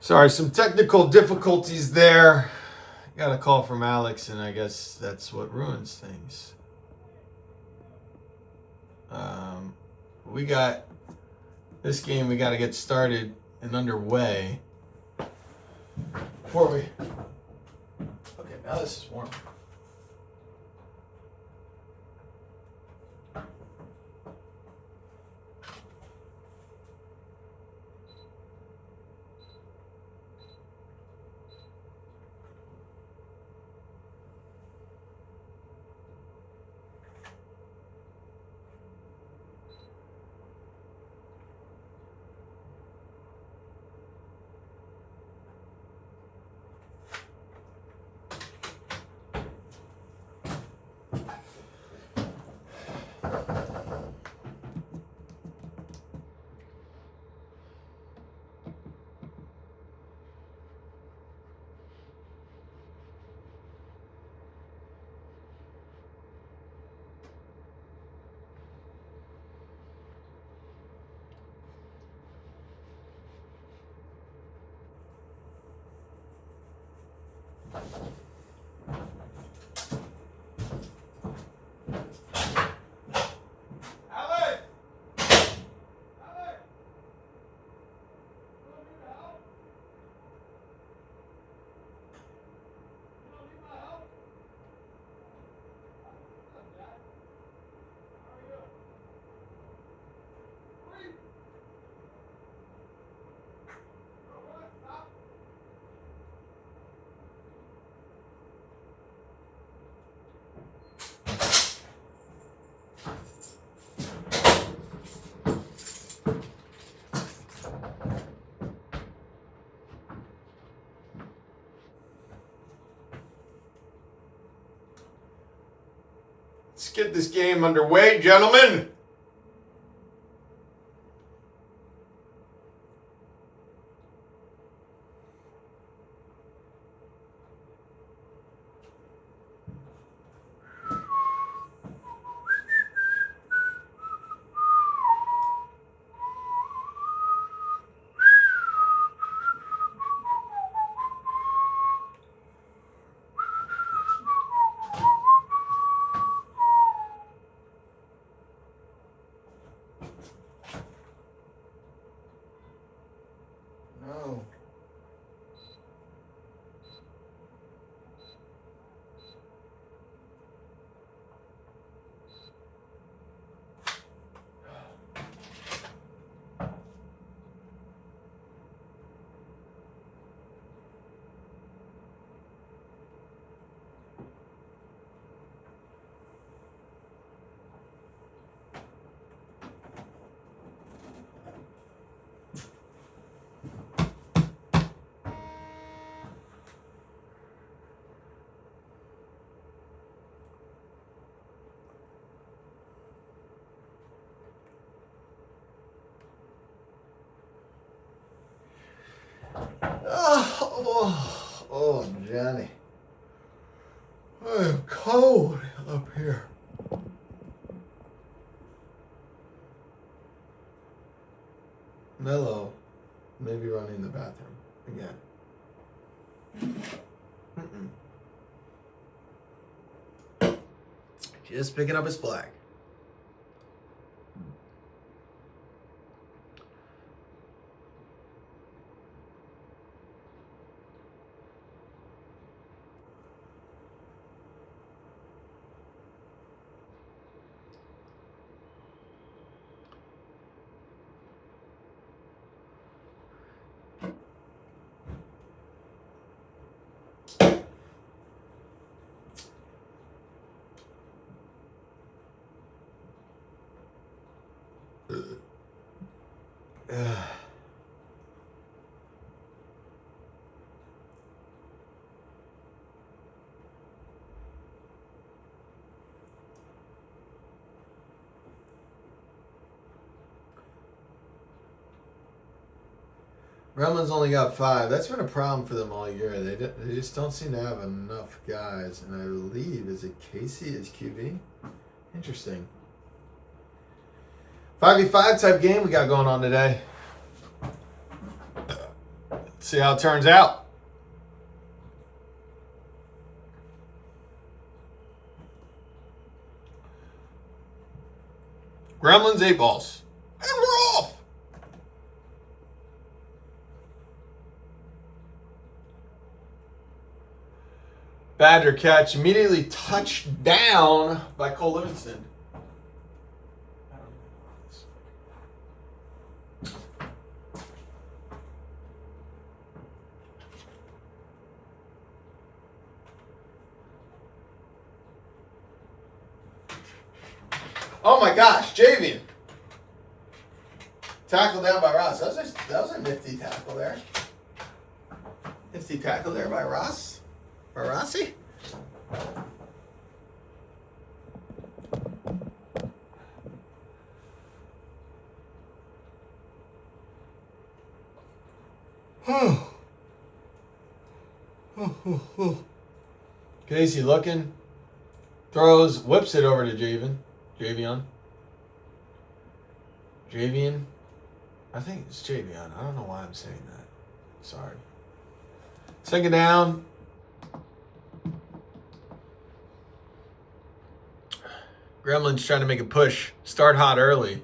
Sorry, some technical difficulties there. Got a call from Alex, and I guess that's what ruins things. We got this game. We got to get started and underway. Before we. Okay, now this is warm. Let's get this game underway, gentlemen. No. Oh, Johnny. I am cold up here. Mellow, maybe running the bathroom again. Just picking up his flag. Gremlins only got 5. That's been a problem for them all year. They just don't seem to have enough guys. And I believe, is it Casey as QB? Interesting. 5v5 type game we got going on today. See how it turns out. Gremlins, 8 balls. And we're off. Badger catch, immediately touched down by Cole Livingston. Oh my gosh, Javian. Tackle down by Ross. That was a nifty tackle there. Nifty tackle there by Ross. By Rossi. Casey looking. Throws, whips it over to Javian. I think it's Javian. I don't know why I'm saying that. Sorry. Second down. Gremlins trying to make a push. Start hot early.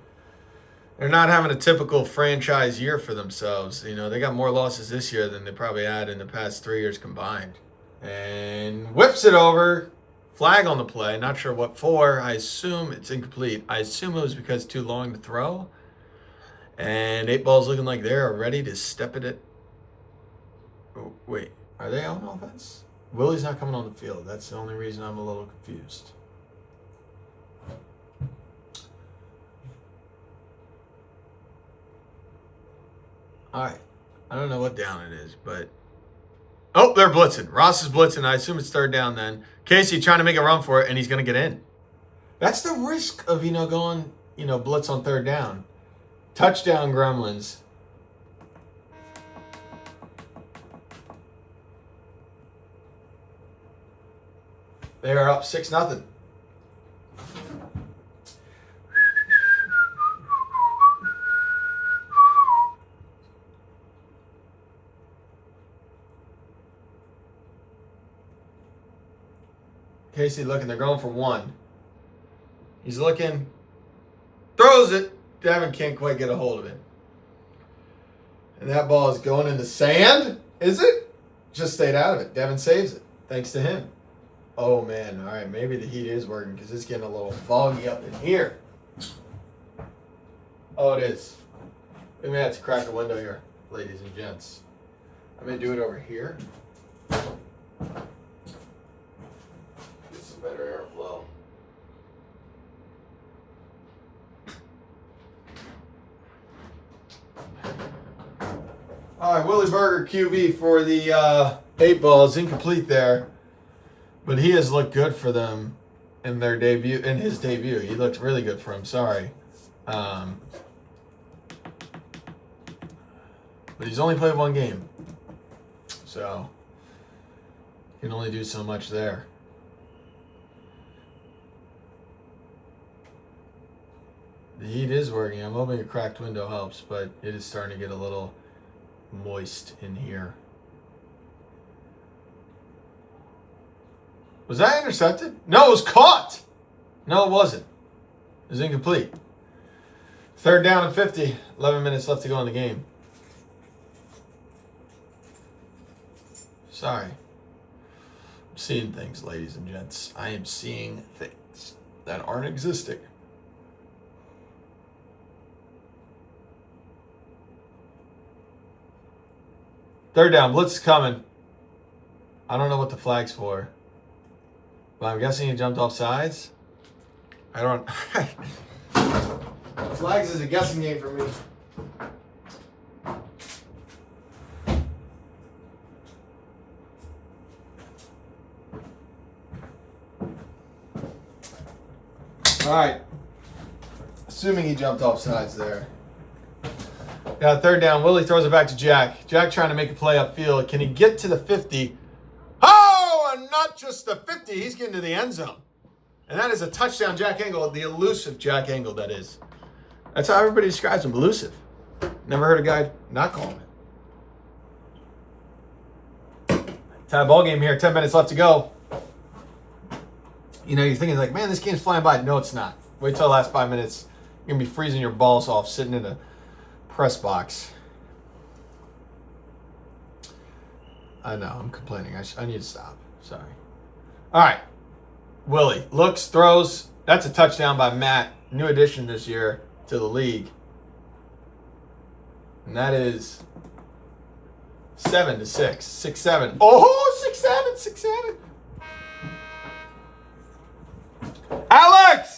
They're not having a typical franchise year for themselves. You know, they got more losses this year than they probably had in the past 3 years combined. And whips it over. Flag on the play. Not sure what for. I assume it's incomplete. I assume it was because too long to throw. And 8 balls looking like they're ready to step at it. Oh, wait. Are they on offense? Willie's not coming on the field. That's the only reason I'm a little confused. All right. I don't know what down it is, but... Oh, they're blitzing. Ross is blitzing. I assume it's third down then. Casey trying to make a run for it, and he's going to get in. That's the risk of, going, blitz on third down. Touchdown, Gremlins. They are up 6-0. Casey looking. They're going for 1. He's looking. Throws it. Devin can't quite get a hold of it. And that ball is going in the sand. Is it? Just stayed out of it. Devin saves it. Thanks to him. Oh, man. All right. Maybe the heat is working because it's getting a little foggy up in here. Oh, it is. We may have to crack a window here, ladies and gents. I'm going to do it over here. Get some better airflow. All right, Willie Berger QB for the 8 balls, incomplete there, but he has looked good for them in their debut. In his debut, he looked really good for him. Sorry, but he's only played 1 game, so he can only do so much there. The heat is working. I'm hoping a cracked window helps, but it is starting to get a little moist in here. Was that intercepted? No, it was caught. No, it wasn't. It was incomplete. Third down and 50. 11 minutes left to go in the game. Sorry. I'm seeing things, ladies and gents. I am seeing things that aren't existing. Third down, blitz is coming. I don't know what the flag's for, but I'm guessing he jumped off sides. I don't. Flags is a guessing game for me. All right. Assuming he jumped off sides there. Yeah, third down. Willie throws it back to Jack. Jack trying to make a play upfield. Can he get to the 50? Oh, and not just the 50. He's getting to the end zone. And that is a touchdown, Jack Engel. The elusive Jack Engel, that is. That's how everybody describes him, elusive. Never heard a guy not call him it. Tie ball game here. 10 minutes left to go. You know, you're thinking like, man, this game's flying by. No, it's not. Wait till the last 5 minutes. You're going to be freezing your balls off sitting in a press box. I know, I'm complaining. I need to stop. Sorry. All right. Willie looks, throws. That's a touchdown by Matt. New addition this year to the league. And that is 7-6. 6-7. Oh, 6-7. 6-7. Alex!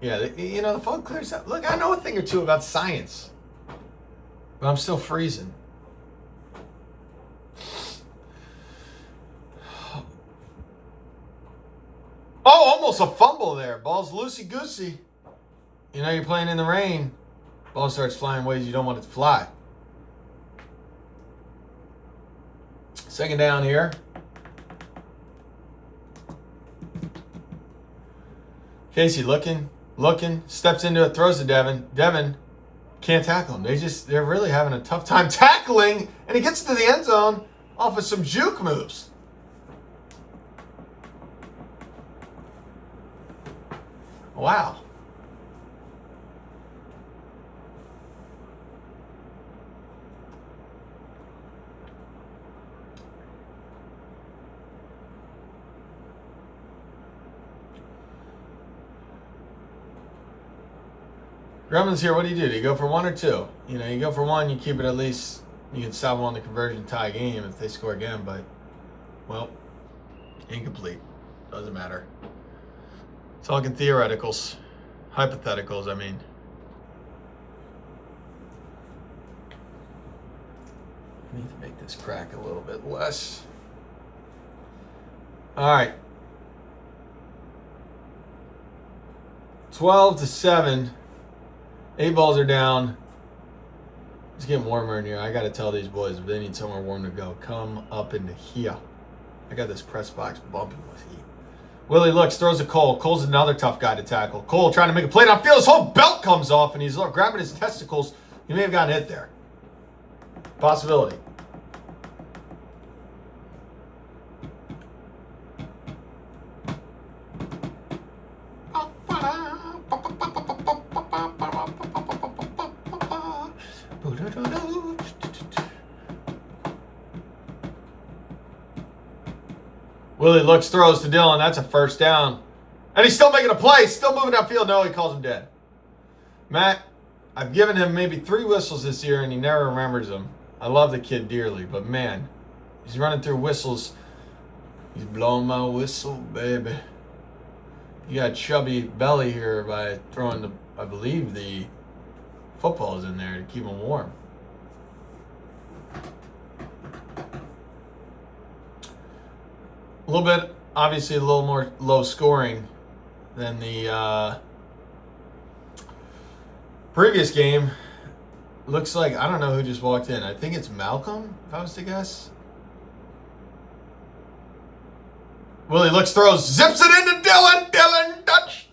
Yeah, you know, the phone clears up. Look, I know a thing or two about science, but I'm still freezing. Oh, almost a fumble there. Ball's loosey-goosey. You know, you're playing in the rain. Ball starts flying ways you don't want it to fly. Second down here. Casey looking, steps into it, throws to Devin. Devin can't tackle him. They're really having a tough time tackling, and he gets to the end zone off of some juke moves. Wow. Grumman's here. What do? Do you go for one or two? You know, you go for one, you keep it at least. You can stop them on the conversion, tie game if they score again. But, well, incomplete. Doesn't matter. Talking theoreticals. Hypotheticals, I mean. I need to make this crack a little bit less. All right. 12-7. 8 balls are down. It's getting warmer in here. I got to tell these boys if they need somewhere warm to go, come up into here. I got this press box bumping with heat. Willie looks, throws to Cole. Cole's another tough guy to tackle. Cole trying to make a play downfield. His whole belt comes off, and he's grabbing his testicles. He may have gotten hit there. Possibility. Willie looks, throws to Dylan. That's a first down. And he's still making a play. Still moving downfield. No, he calls him dead. Matt, I've given him maybe 3 whistles this year, and he never remembers them. I love the kid dearly, but man, he's running through whistles. He's blowing my whistle, baby. You got chubby belly here by throwing the, I believe the footballs in there to keep him warm. A little bit, obviously a little more low scoring than the previous game. Looks like, I don't know who just walked in. I think it's Malcolm, if I was to guess. Willie looks, throws, zips it into Dylan. Dylan, touchdown!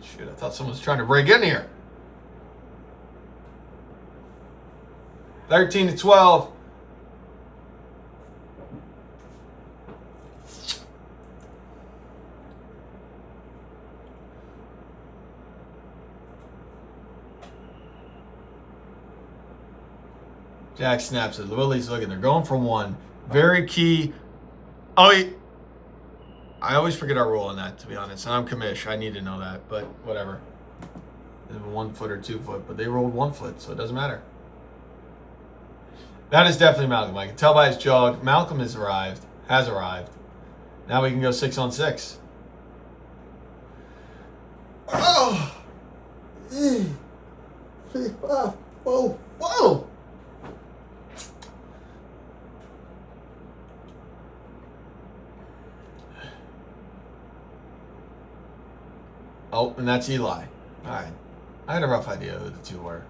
Shit, I thought someone was trying to break in here. 13-12. Jack snaps it. Willie's looking. They're going for one. Very key. Oh, I always forget our rule on that, to be honest. And I'm commish. I need to know that, but whatever. 1 foot or 2 foot, but they rolled 1 foot, so it doesn't matter. That is definitely Malcolm. I can tell by his jog. Malcolm has arrived. Now we can go 6-on-6. Oh! Whoa! Whoa! Oh, and that's Eli. All right. I had a rough idea who the two were.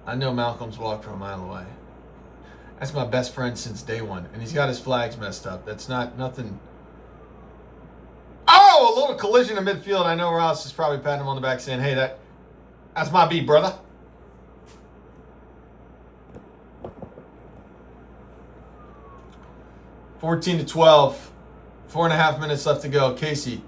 I know Malcolm's walked from a mile away. That's my best friend since day one, and he's got his flags messed up. That's not nothing. Oh, a little collision in midfield. I know Ross is probably patting him on the back saying, hey, that's my beat, brother. (14-12). 4.5 minutes left to go. Casey,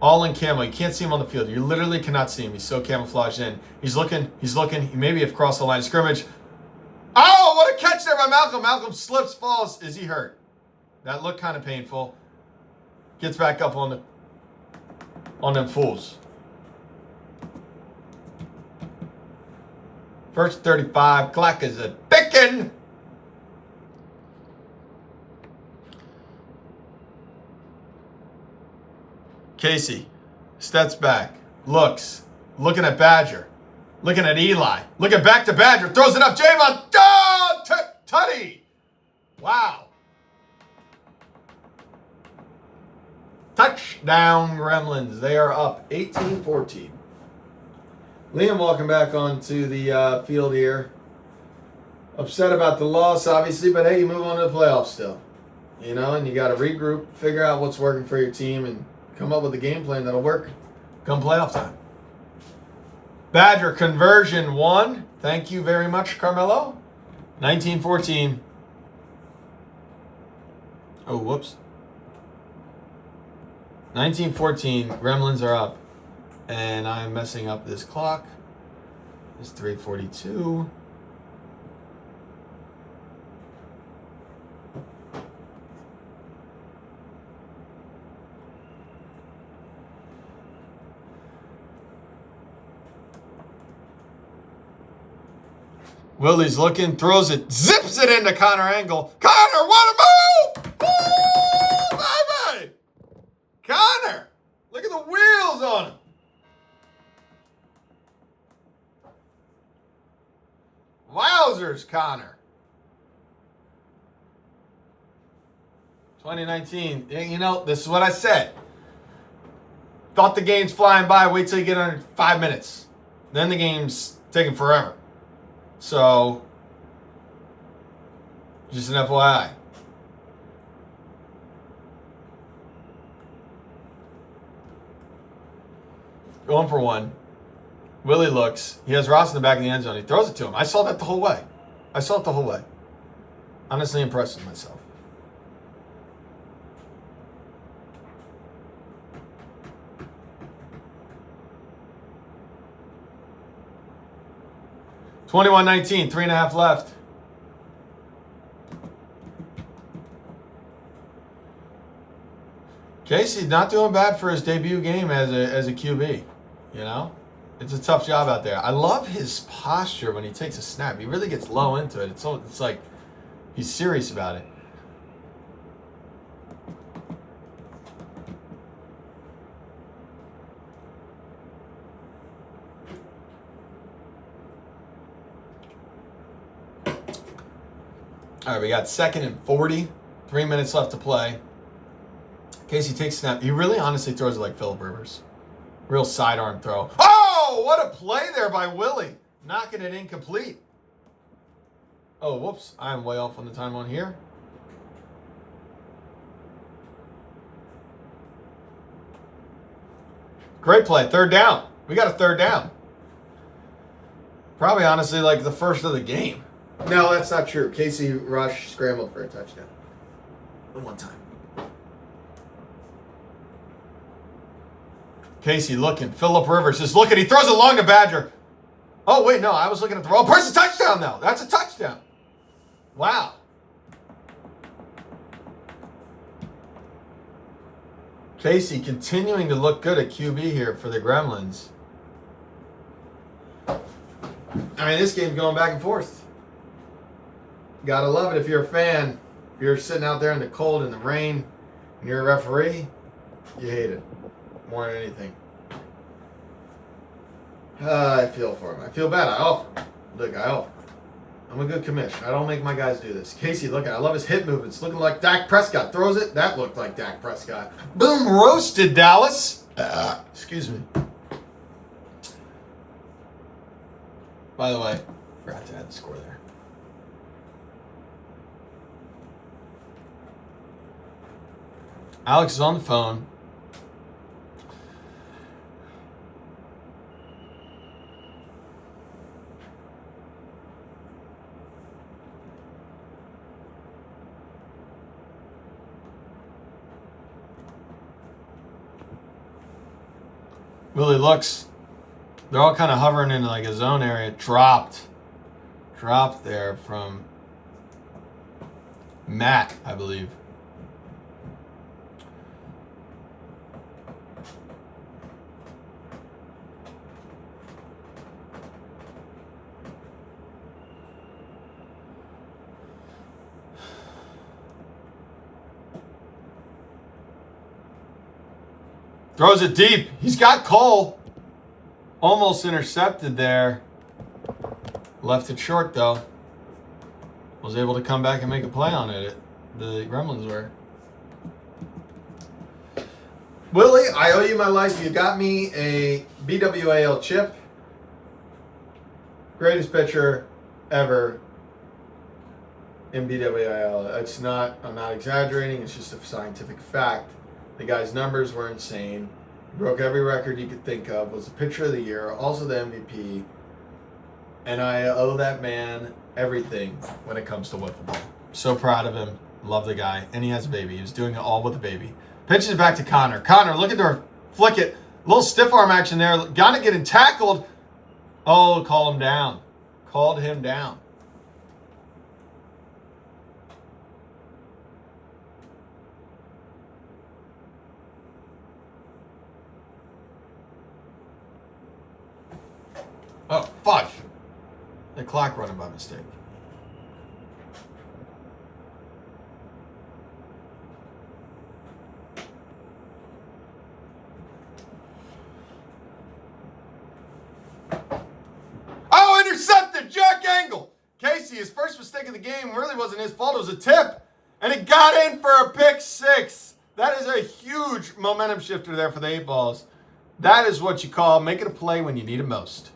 all in camo. You can't see him on the field. You literally cannot see him. He's so camouflaged in. He's looking. He maybe have crossed the line of scrimmage. Oh, what a catch there by Malcolm. Malcolm slips, falls. Is he hurt? That looked kind of painful. Gets back up on them fools. First 35. Clock is a ticking. Casey steps back, looking at Badger, looking at Eli, looking back to Badger, throws it up, Javon, oh, tutty! Wow. Touchdown, Gremlins. They are up 18-14. Liam walking back onto the field here. Upset about the loss, obviously, but hey, you move on to the playoffs still. You know, and you got to regroup, figure out what's working for your team, and come up with a game plan that'll work come playoff time. Badger conversion 1. Thank you very much, Carmelo. 19-14. Oh, whoops. 19-14. Gremlins are up. And I'm messing up this clock. It's 3:42. Willie's looking, throws it, zips it into Connor Angle. Connor, what a move! Woo! Bye-bye! Connor! Look at the wheels on him. Wowzers, Connor. 2019. You know, this is what I said. Thought the game's flying by. Wait till you get under 5 minutes. Then the game's taking forever. So, just an FYI. Going for one. Willie looks. He has Ross in the back of the end zone. He throws it to him. I saw that the whole way. Honestly impressed with myself. (21-19), 3.5 left. Casey's not doing bad for his debut game as a QB. You know, it's a tough job out there. I love his posture when he takes a snap. He really gets low into it. It's like he's serious about it. All right, we got 2nd and 40. 3 minutes left to play. Casey takes a snap. He really honestly throws it like Phillip Rivers. Real sidearm throw. Oh, what a play there by Willie. Knocking it incomplete. Oh, whoops. I'm way off on the time on here. Great play. 3rd down. We got a 3rd down. Probably, honestly, like the first of the game. No, that's not true. Casey Rush scrambled for a touchdown. One time. Casey looking. Phillip Rivers is looking. He throws it long to Badger. Oh, wait, no. I was looking at the wrong person. Touchdown, though. That's a touchdown. Wow. Casey continuing to look good at QB here for the Gremlins. I mean, this game's going back and forth. Gotta love it if you're a fan. If you're sitting out there in the cold and the rain and you're a referee, you hate it more than anything. I feel for him. I feel bad. I offer him. Look, I offer him. I'm a good commish. I don't make my guys do this. Casey, look, I love his hip movements. Looking like Dak Prescott. Throws it. That looked like Dak Prescott. Boom, roasted, Dallas. Excuse me. By the way, forgot to add the score there. Alex is on the phone. Willie looks. They're all kind of hovering in like a zone area. Dropped there from Matt, I believe. Throws it deep. He's got Cole. Almost intercepted there. Left it short, though. Was able to come back and make a play on it. The Gremlins were. Willie, I owe you my life. You got me a BWAL chip. Greatest pitcher ever in BWAL. It's not, I'm not exaggerating. It's just a scientific fact. The guy's numbers were insane. He broke every record you could think of. Was the pitcher of the year, also the MVP. And I owe that man everything when it comes to wiffle ball. So proud of him. Love the guy. And he has a baby. He was doing it all with the baby. Pitches back to Connor. Connor, look at her flick it. A little stiff arm action there. Got to getting tackled. Oh, call him down. Called him down. Oh, fudge. The clock running by mistake. Oh, intercepted! Jack Angle! Casey, his first mistake of the game really wasn't his fault. It was a tip. And it got in for a pick six. That is a huge momentum shifter there for the 8 balls. That is what you call making a play when you need it most.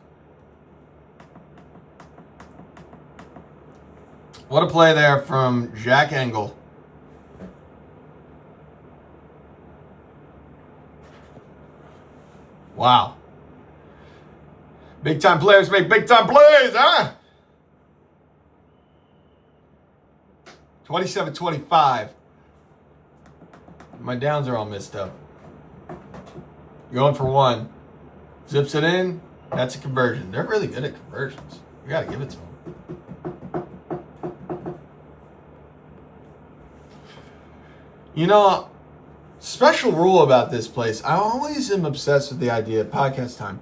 What a play there from Jack Angle. Wow. Big time players make big time plays, huh? 27-25. My downs are all messed up. Going for one. Zips it in. That's a conversion. They're really good at conversions. You got to give it to them. You know, special rule about this place. I always am obsessed with the idea, podcast time.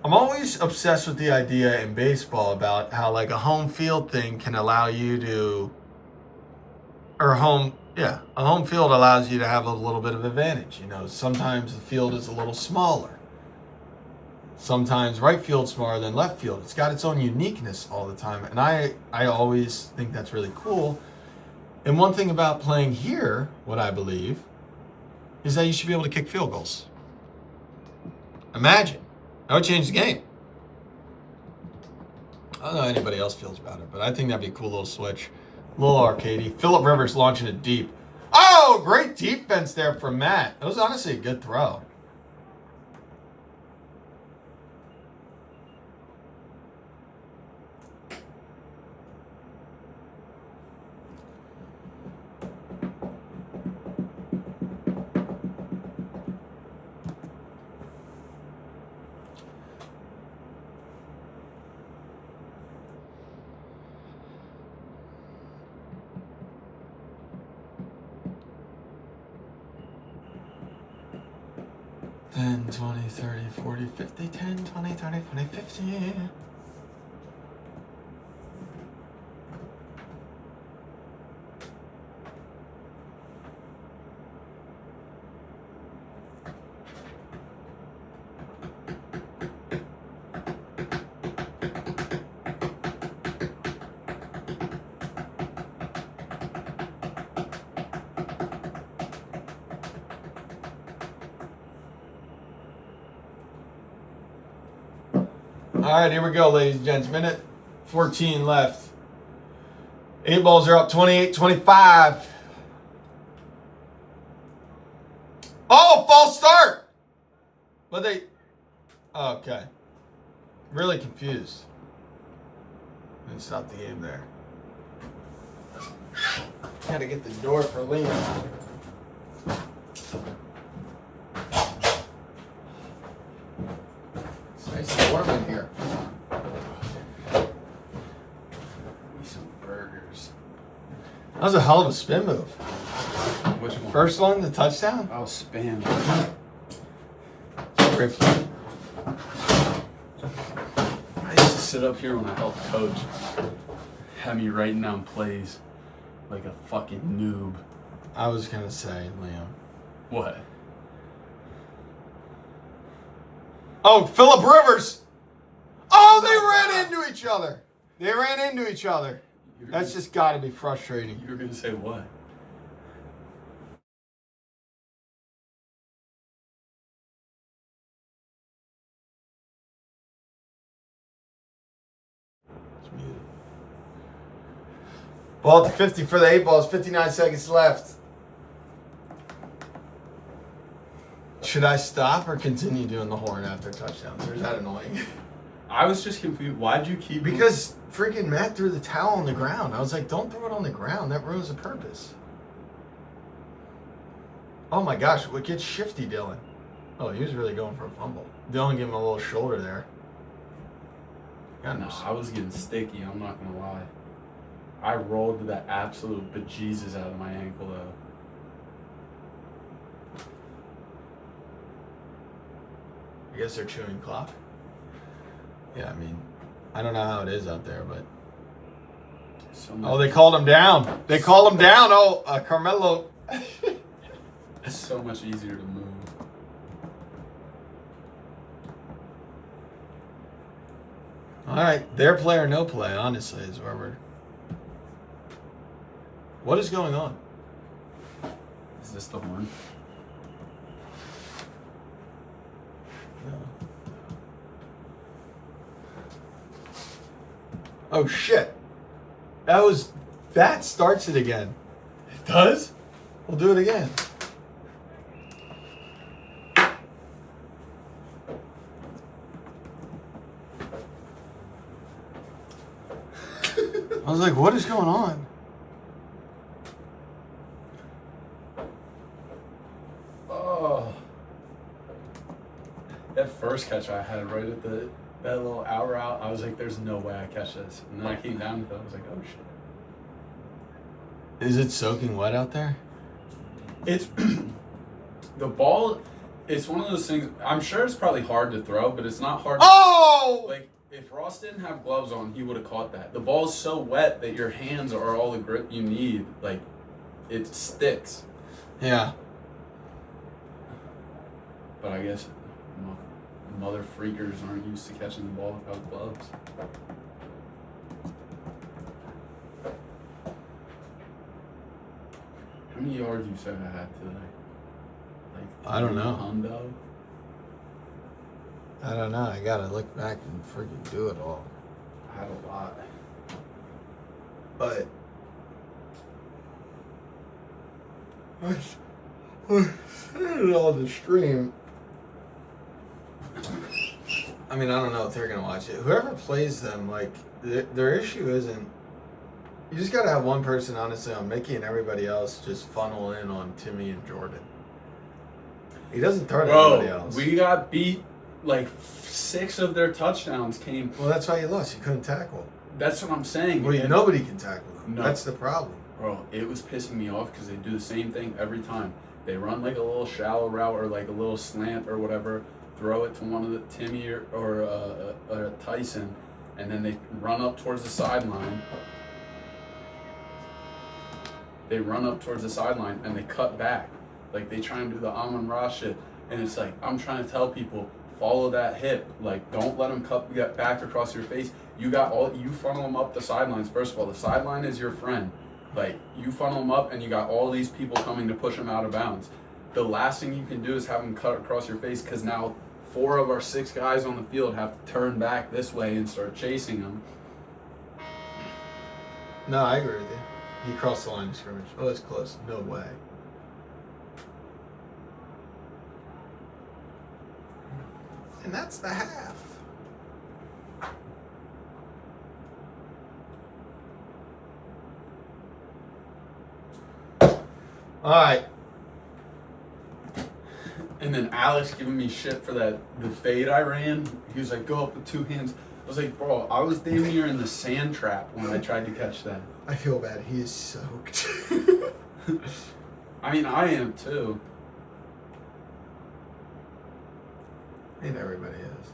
I'm always obsessed with the idea in baseball about how like a home field thing can allow you to, a home field allows you to have a little bit of advantage. You know, sometimes the field is a little smaller. Sometimes right field's smaller than left field. It's got its own uniqueness all the time. And I always think that's really cool. And one thing about playing here, what I believe, is that you should be able to kick field goals. Imagine. That would change the game. I don't know how anybody else feels about it, but I think that'd be a cool little switch. A little arcadey. Phillip Rivers launching it deep. Oh, great defense there from Matt. It was honestly a good throw. Ten, 20, 30, 40, 50, 10, 20, 30, 40, 50. right, here we go, ladies and gents. Minute 14 left. 8 balls are up 28-25. Oh, false start. But they... Okay. Really confused. And stop the game there. Had to get the door for Liam. It's nice and warm in here. Some burgers. That was a hell of a spin move. Which one? First one, the touchdown? Oh, spam. Great. I used to sit up here when I helped coach. Have me writing down plays like a fucking noob. I was going to say, Liam. What? Oh, Phillip Rivers! Oh, they ran into each other. They ran into each other. That's just got to be frustrating. You were going to say what? It's muted. Ball to 50 for the 8 balls. 59 seconds left. Should I stop or continue doing the horn after touchdowns? Or is that annoying? I was just confused. Why'd you keep... Because freaking Matt threw the towel on the ground. I was like, don't throw it on the ground. That ruins the purpose. Oh my gosh, what gets shifty, Dylan? Oh, he was really going for a fumble. Dylan gave him a little shoulder there. No, I was getting sticky, I'm not going to lie. I rolled the absolute bejesus out of my ankle, though. I guess they're chewing clock. Yeah, I mean, I don't know how it is out there, but... Oh, they called him down. They called him down. Oh, Carmelo. It's so much easier to move. All right, their play or no play, honestly, is where we're... What is going on? Is this the horn? No. Oh, shit. That starts it again. It does? We'll do it again. I was like, what is going on? Oh. That first catch I had right at that little hour out, I was like, there's no way I catch this. And then I came down with it, I was like, oh shit. Is it soaking wet out there? It's the ball, it's one of those things, I'm sure it's probably hard to throw, but it's not hard Oh! like if Ross didn't have gloves on, he would have caught that. The ball's so wet that your hands are all the grip you need. Like, it sticks. Yeah. But I guess mother freakers aren't used to catching the ball without gloves. How many yards you said I had today? Like, I don't know. Hundo? I don't know. I gotta look back and freaking do it all. I had a lot. But I said it on the stream. I mean, I don't know if they're gonna watch it. Whoever plays them, like their issue isn't. You just gotta have one person, honestly, on Mickey, and everybody else just funnel in on Timmy and Jordan. He doesn't throw to anybody else. We got beat. Like 6 of their touchdowns came. Well, that's why you lost. You couldn't tackle. That's what I'm saying. Well, nobody can tackle them. No. That's the problem. Bro, it was pissing me off because they do the same thing every time. They run like a little shallow route or like a little slant or whatever, throw it to one of the Timmy or Tyson, and then they run up towards the sideline. They run up towards the sideline and they cut back. Like they try and do the Amon-Ra shit. And it's like, I'm trying to tell people, follow that hip. Like, don't let them get back across your face. You funnel them up the sidelines. First of all, the sideline is your friend. Like, you funnel them up and you got all these people coming to push them out of bounds. The last thing you can do is have them cut across your face because now 4 of our 6 guys on the field have to turn back this way and start chasing him. No, I agree with you. He crossed the line of scrimmage. Oh, it's close. No way. And that's the half. All right. And then Alex giving me shit for the fade I ran. He was like, go up with 2 hands. I was like, bro, I was damn near in the sand trap when I tried to catch that. I feel bad. He is soaked. I mean, I am too. And everybody is.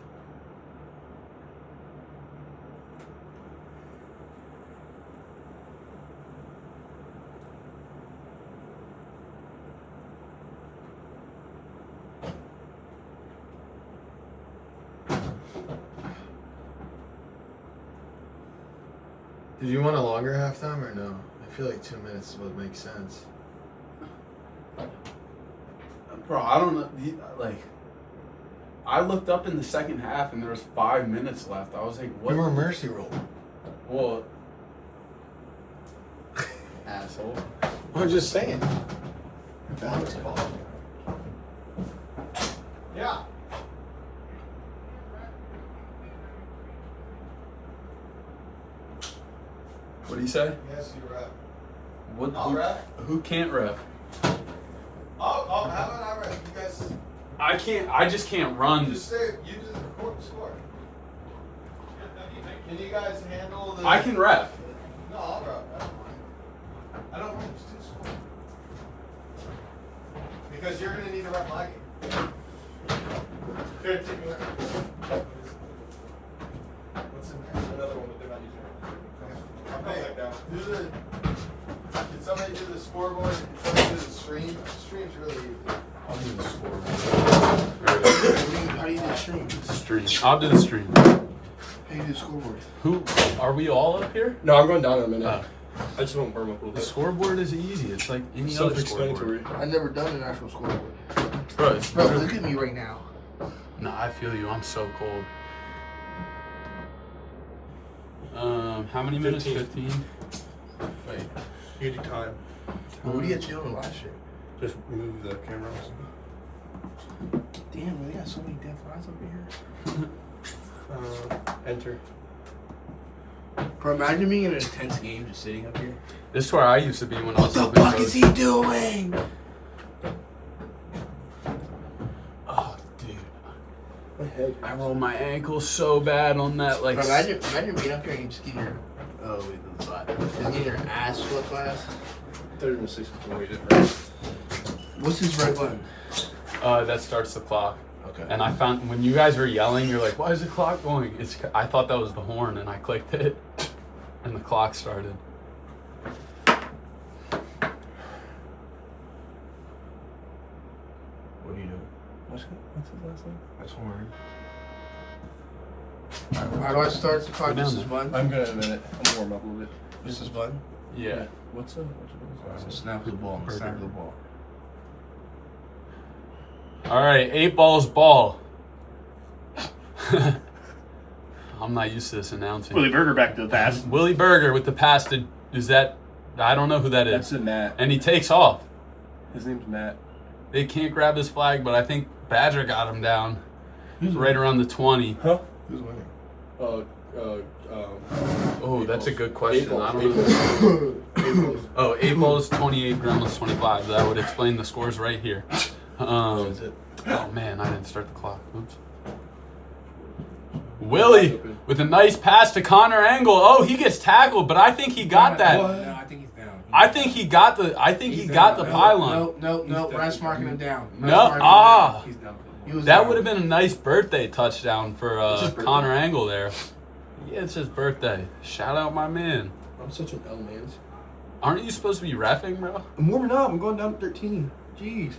Did you want a longer halftime or no? I feel like 2 minutes would make sense. Bro, I don't know. Like, I looked up in the second half and there was 5 minutes left. I was like, what? We were mercy rolled. Well, asshole. I'm just saying. That was called. Yeah. What do you say? Yes, you rep. What? I'll rep. Who can't rep? Oh, how about I rep? You guys. I can't. I just can't run. Just say you just score. Can you guys handle the? I can rep. No, I'll rep. I don't mind. I don't mind. Just do score. Because you're gonna need to rep my game. Here, take me there. What's in there? Another one that they're not using. I'll Hey, back down. do the. Can somebody do the scoreboard? Can somebody do the stream? The stream's really easy. I'll do the score. How do you do the stream? Stream. I'll do the stream. How do you do the scoreboard? Who are we all up here? No, I'm going down in a minute. Oh. I just want to warm up a little The bit. scoreboard is easy. It's like any other scoreboard. Self-explanatory. I've never done an actual scoreboard. Bro, it's Bro, look at me right now. Nah, I feel you. I'm so cold. How many minutes? 15. 15. Wait. You do time. What do you have doing last year? Just move the camera. Damn, we got so many dead flies up here. Enter. Bro, imagine being in an intense game just sitting up here. This is where I used to be when I What was the up in fuck coach. is he doing? Oh, dude. My head. I rolled my ankle so bad on that. Like, Bro, imagine being up here and you just getting your just getting your ass flipped last. 36 way different. What's this red button? that starts the clock. Okay. And I found when you guys were yelling, you're like, "Why is the clock going?" I thought that was the horn, and I clicked it, and the clock started. What are you doing? What's his last name? That's horn. How do I start the clock? Go down This is there. button. I'm good in a minute. I'm gonna warm up a little bit. This is button. Yeah. What's Snap the ball. Snap the ball. All right, 8 balls ball. I'm not used to this announcing. Willie Berger back to the pass. Willie Berger with the pass to, is that, I don't know who that is. That's a Nat. And he takes off. His name's Nat. They can't grab his flag, but I think Badger got him down. Right around the 20. Huh? Who's winning? Oh, that's a good question. Eight I balls. don't know. Oh, 8 balls, 28, Gremlins 25. That would explain the scores right here. Oh man, I didn't start the clock. Oops. Willie with a nice pass to Connor Angle. Oh, he gets tackled, but I think he got that. No, I think he's down. I think he got the. I think he got the pylon. No. Bryce marking him down. No, He's down. that would have been a nice birthday touchdown for Connor Angle there. Yeah, it's his birthday. Shout out my man. I'm such an L man. Aren't you supposed to be reffing, bro? I'm warming up. I'm going down to 13. Jeez.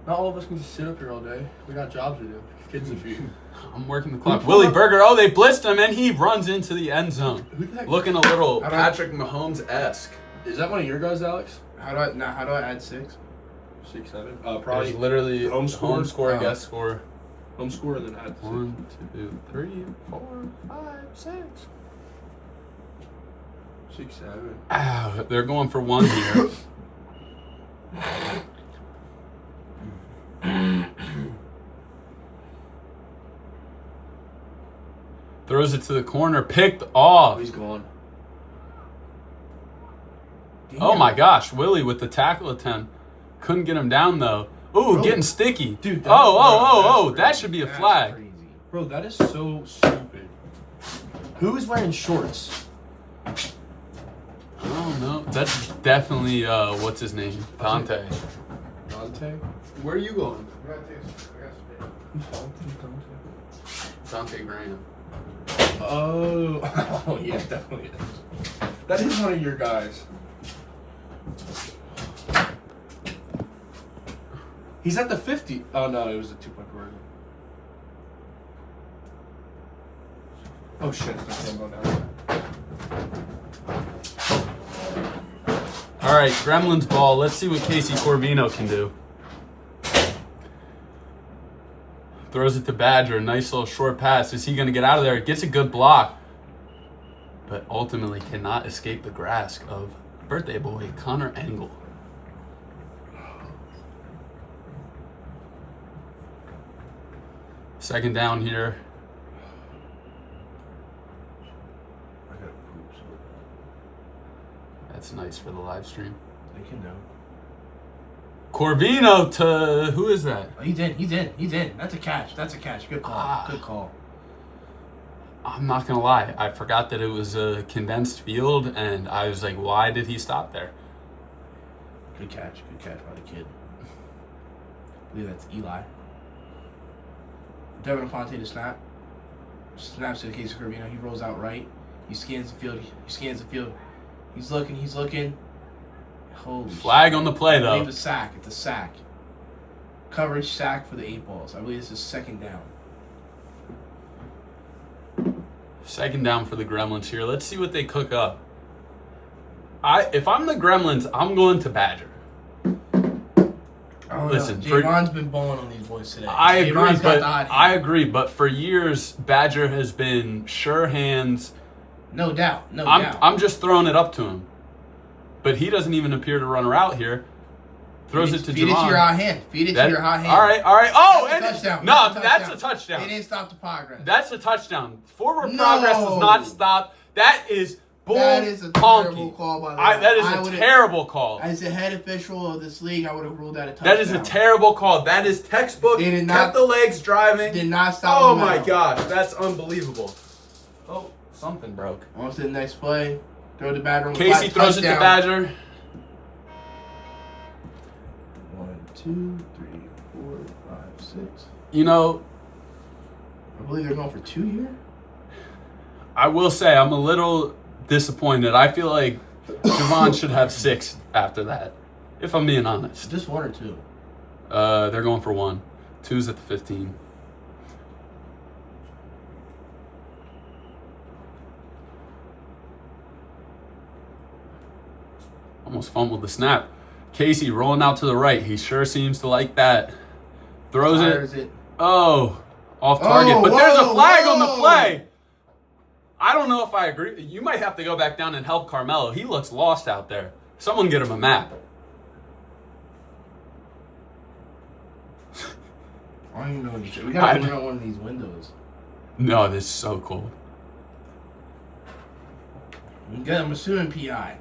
Not all of us can just sit up here all day. We got jobs to do. Kids to feed. I'm working the clock. Willie Berger. Oh, they blitzed him, and he runs into the end zone, Who the heck? looking a little How do Patrick Mahomes-esque. Is that one of your guys, Alex? How do I add 6? 6, 7. Probably Probably literally home score? home score, Oh. guest score. Home score and then add 1, 2, 3, 4, 5, 6. 6, 7. Ah, they're going for 1 here. Throws it to the corner, picked off. Oh, he's gone. Oh Damn. my gosh, Willie with the tackle attempt. Couldn't get him down though. Ooh, Bro. getting sticky. Dude, That that's should be a That's flag. crazy. Bro, that is so stupid. Who is wearing shorts? I don't know. That's definitely what's his name? Dante. Dante? Where are you going? Dante Graham. Oh, yeah, definitely is. That is one of your guys. He's at the 50. Oh, no, it was a 2-point conversion. Oh, shit. It's not going down. All right, Gremlins ball. Let's see what Casey Corvino can do. Throws it to Badger. Nice little short pass. Is he going to get out of there? Gets a good block. But ultimately cannot escape the grasp of birthday boy Connor Angle. Second down here. I gotta poop so That's nice for the live stream. bad. They can know. Corvino to who is that? Oh, he's in. That's a catch. Good call. Good call. I'm not gonna lie. I forgot that it was a condensed field, and I was like, why did he stop there? Good catch by the kid. I believe that's Eli. Devin Aponte to snap. Snaps to the case of Corvino. He rolls out right. He scans the field. He's looking. Holy Flag on the play I though. believe it's a sack. Coverage sack for the 8 balls. I believe this is second down. Second down for the Gremlins here. Let's see what they cook up. If I'm the Gremlins, I'm going to Badger. Listen, Javon's been balling on these boys today. I agree, hand. but for years Badger has been sure hands. No doubt. I'm just throwing it up to him. But he doesn't even appear to run a route here. Throws it to Feed it Javon. to your hot hand. All right. Oh, That's a and touchdown. no, that's a touchdown. They didn't stop the progress. That's a touchdown. Forward No. progress does not stop. That is bull That is a honky. terrible call by the way. That is a terrible call. As the head official of this league, I would have ruled that a touchdown. That is a terrible call. That is textbook. They did Kept not- the legs driving. Did not stop Oh the my momentum. gosh, that's unbelievable. Oh, something broke. On to the next play. Throw the Badger on the Casey flat, throws it to touchdown. Badger. 1, 2, 3, 4, 5, 6. You know, I believe they're going for 2 here. I will say I'm a little disappointed. I feel like Javon should have 6 after that, if I'm being honest. Just 1 or 2. They're going for 1. 2's at the 15. Almost fumbled the snap. Casey rolling out to the right. He sure seems to like that. Throws Fires it. Oh, off target. Oh, but there's a whoa, flag on the whoa. play. I don't know if I agree. You might have to go back down and help Carmelo. He looks lost out there. Someone get him a map. I don't even know what you said. We gotta clear out one of these windows. No, this is so cold. I'm assuming PI.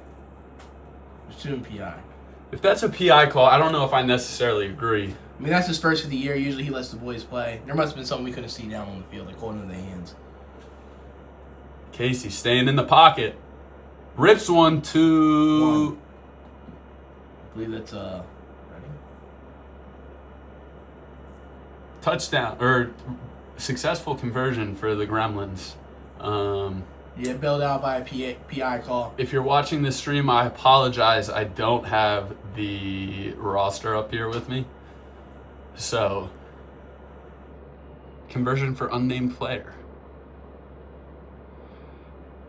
If that's a PI call, I don't know if I necessarily agree. I mean, that's his first of the year. Usually he lets the boys play. There must have been something we couldn't see down on the field, like holding in the hands. Casey staying in the pocket. Rips one to... 1. I believe that's touchdown, or successful conversion for the Gremlins. yeah, bailed out by a PI call. If you're watching this stream, I apologize. I don't have the roster up here with me. So, conversion for unnamed player.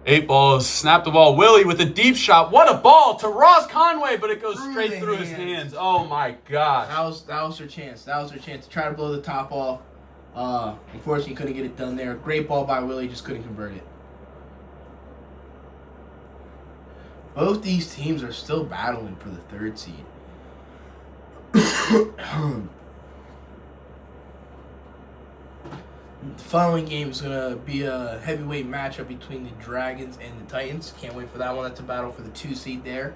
8 balls, snap the ball. Willie with a deep shot. What a ball to Ross Conway, but it goes straight through his hands. Oh my gosh. That was their chance. That was their chance to try to blow the top off. Unfortunately, couldn't get it done there. Great ball by Willie, just couldn't convert it. Both these teams are still battling for the 3rd seed. The following game is going to be a heavyweight matchup between the Dragons and the Titans. Can't wait for that one. That's a battle for the 2 seed there.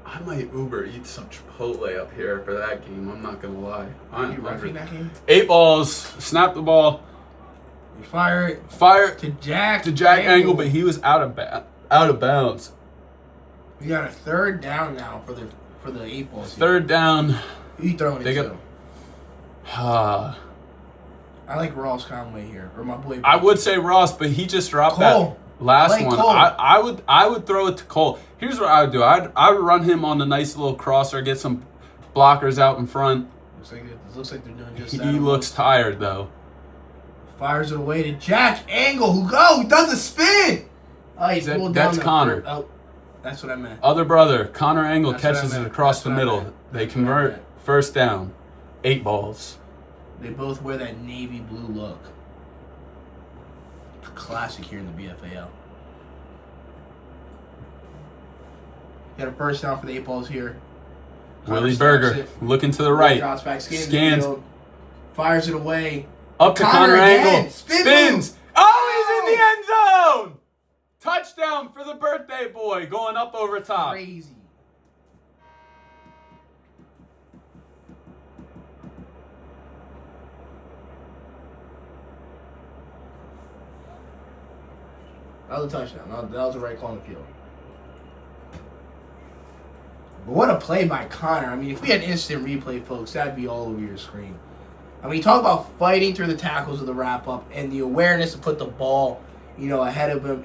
I might Uber eat some Chipotle up here for that game. I'm not gonna lie. Are you roughing that game? 8 balls. Snap the ball. You fire it. Fire To Jack Angle, but he was out of bounds. We got a 3rd down now for the 8 balls. 3rd down. Who you throwing it to? I like Ross Conway here, or my boy. I would say Ross, but he just dropped Cole. that last Play one. Cole. I would throw it to Cole. Here's what I would do. I would run him on the nice little crosser, get some blockers out in front. Looks like they're doing just He that. looks tired though. Fires it away to Jack Angle, who does a spin. Oh, he's pulled down. That's Connor. Oh, that's what I meant. Other brother, Connor Angle That's what I catches it meant. across That's the what I middle. meant. They That's what I convert meant. 1st down. 8 balls. They both wear that navy blue look. Classic here in the BFAL. Got a 1st down for the 8 balls here. Connor Willie snaps Berger it. looking to the right. Drops back, scans. Scans. The field, fires it away. Up to Connor Connor again. Angle. Spin Spins. move. Oh, he's in the end zone. Touchdown for the birthday boy going up over top. Crazy. That was a touchdown. That was the right call on the field. But what a play by Connor. I mean, if we had instant replay, folks, that'd be all over your screen. I mean, talk about fighting through the tackles of the wrap-up and the awareness to put the ball, ahead of him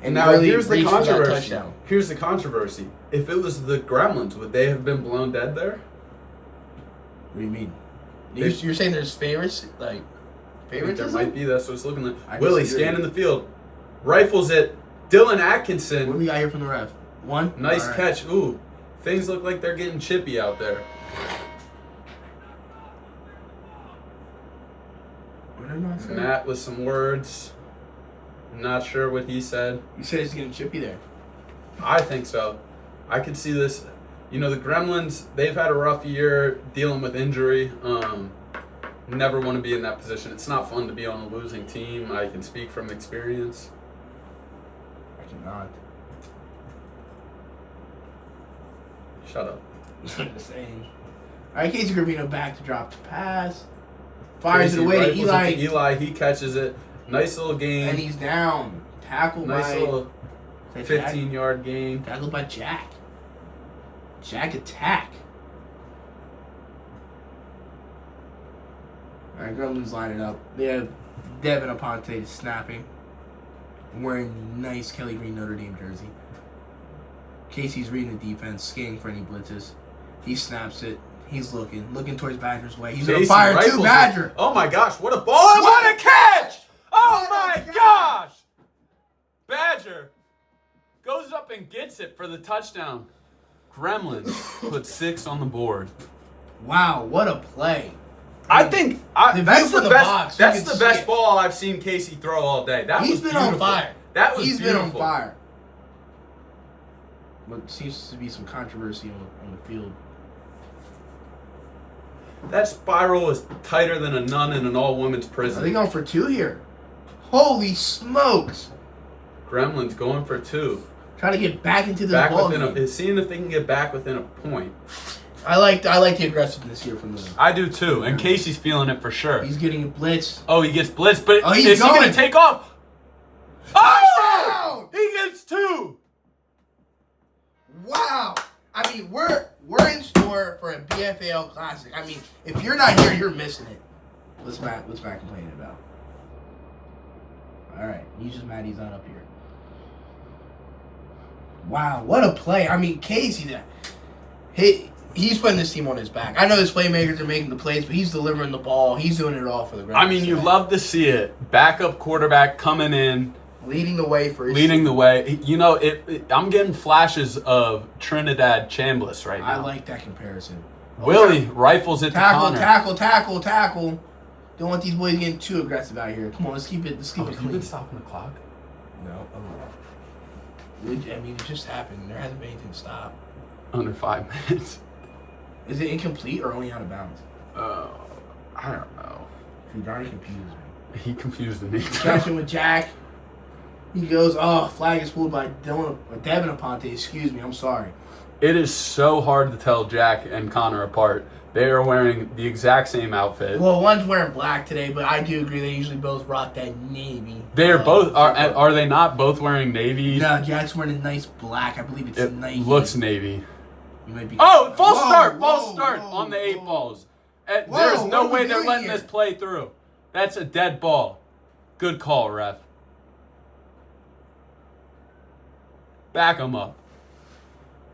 and Now really here's the reach for that controversy. touchdown. Here's the controversy. If it was the Gremlins, would they have been blown dead there? What do you mean? They- You're saying there's favorites? Like, There favoritism? might be. That's what it's looking I like. Willie disagree. scanning the field, rifles it. Dylan What do Atkinson, we got here from the ref? One? nice All right. catch. Ooh, things look like they're getting chippy out there. What did I say? Matt with some words. Not sure what he said. You said it's getting chippy there. I think so. I could see this. The Gremlins, they've had a rough year dealing with injury. Never want to be in that position. It's not fun to be on a losing team. I can speak from experience. I cannot. Shut up. I'm just saying. All right, Casey Gravino back to drop to pass. Fires Casey it away to rifles Eli. it to Eli. He catches it. Nice little gain. And he's down. Tackled Nice by... little Is that Jack? 15-yard gain. Tackled by Jack. Jack attack. All right, Gremlins lining up. They have Devin Aponte snapping, wearing the nice Kelly Green Notre Dame jersey. Casey's reading the defense, scanning for any blitzes. He snaps it. He's looking towards Badger's way. He's going to Casey fire rifles to it. Badger. Oh my gosh, what a ball! And what a catch! Oh What a my gosh! Badger goes up and gets it for the touchdown. Gremlins put 6 on the board. Wow, what a play. I think The that's view from the the best. box, you That's can the see best it. ball I've seen Casey throw all day. That He's was been beautiful. on fire. That was He's beautiful. been on fire. But seems to be some controversy on the field. That spiral is tighter than a nun in an all-women's Are they prison. going for 2 here? Holy smokes! Gremlins going for 2. Trying to get back into this Back ball within game. seeing if they can get back within a point. I like the aggressiveness here from them. I do too, and Casey's feeling it for sure. He's getting a blitz. Oh, he gets blitzed, but Oh, he's is he going. going to take off? Oh! He gets 2. Wow! I mean, we're in store for a BFAL Classic. I mean, if you're not here, you're missing it. What's Matt complaining about? All right, he's just mad he's not up here. Wow, what a play! I mean, Casey, he's putting this team on his back. I know his playmakers are making the plays, but he's delivering the ball. He's doing it all for the Gremlins. I mean, you love to see it. Backup quarterback coming in, leading the way for his leading the way. I'm getting flashes of Trinidad Chambliss right now. I like that comparison. Willie rifles it to Tackle, Connor. tackle. Don't want these boys getting too aggressive out here. Come on, let's keep it You've clean. been stopping the clock? No, I mean, it just happened. There hasn't been anything to stop. Under 5 minutes. Is it incomplete or only out of bounds? I don't know. Johnny confuses me. He confused me. Catching with Jack. He goes, flag is pulled by Devin Aponte. Excuse me, I'm sorry. It is so hard to tell Jack and Connor apart. They are wearing the exact same outfit. Well, one's wearing black today, but I do agree they usually both rock that navy. They are both. Are they not both wearing navy? No, Jack's wearing a nice black. I believe it's It navy. looks navy. You might be. Oh, false start whoa, on the 8 whoa. balls. Whoa, There's no what are we way they're doing letting here? this play through. That's a dead ball. Good call, ref. Back them up.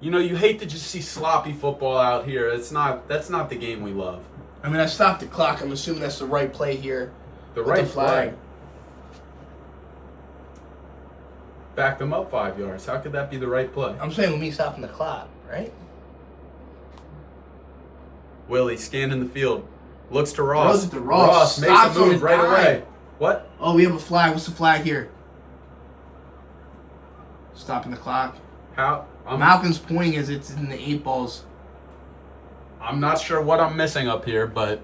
You know, you hate to just see sloppy football out here. That's not the game we love. I mean, I stopped the clock. I'm assuming that's the right play here. The with right the flag. play. Back them up 5 yards. How could that be the right play? I'm saying with me stopping the clock, right? Willie scanning the field. Looks to Throws Ross. it to Ross. makes Stops a on move a right dime. away. What? Oh, we have a flag. What's the flag here? Stopping the clock. How? Malcolm's pointing as it's in the 8 balls. I'm not sure what I'm missing up here, but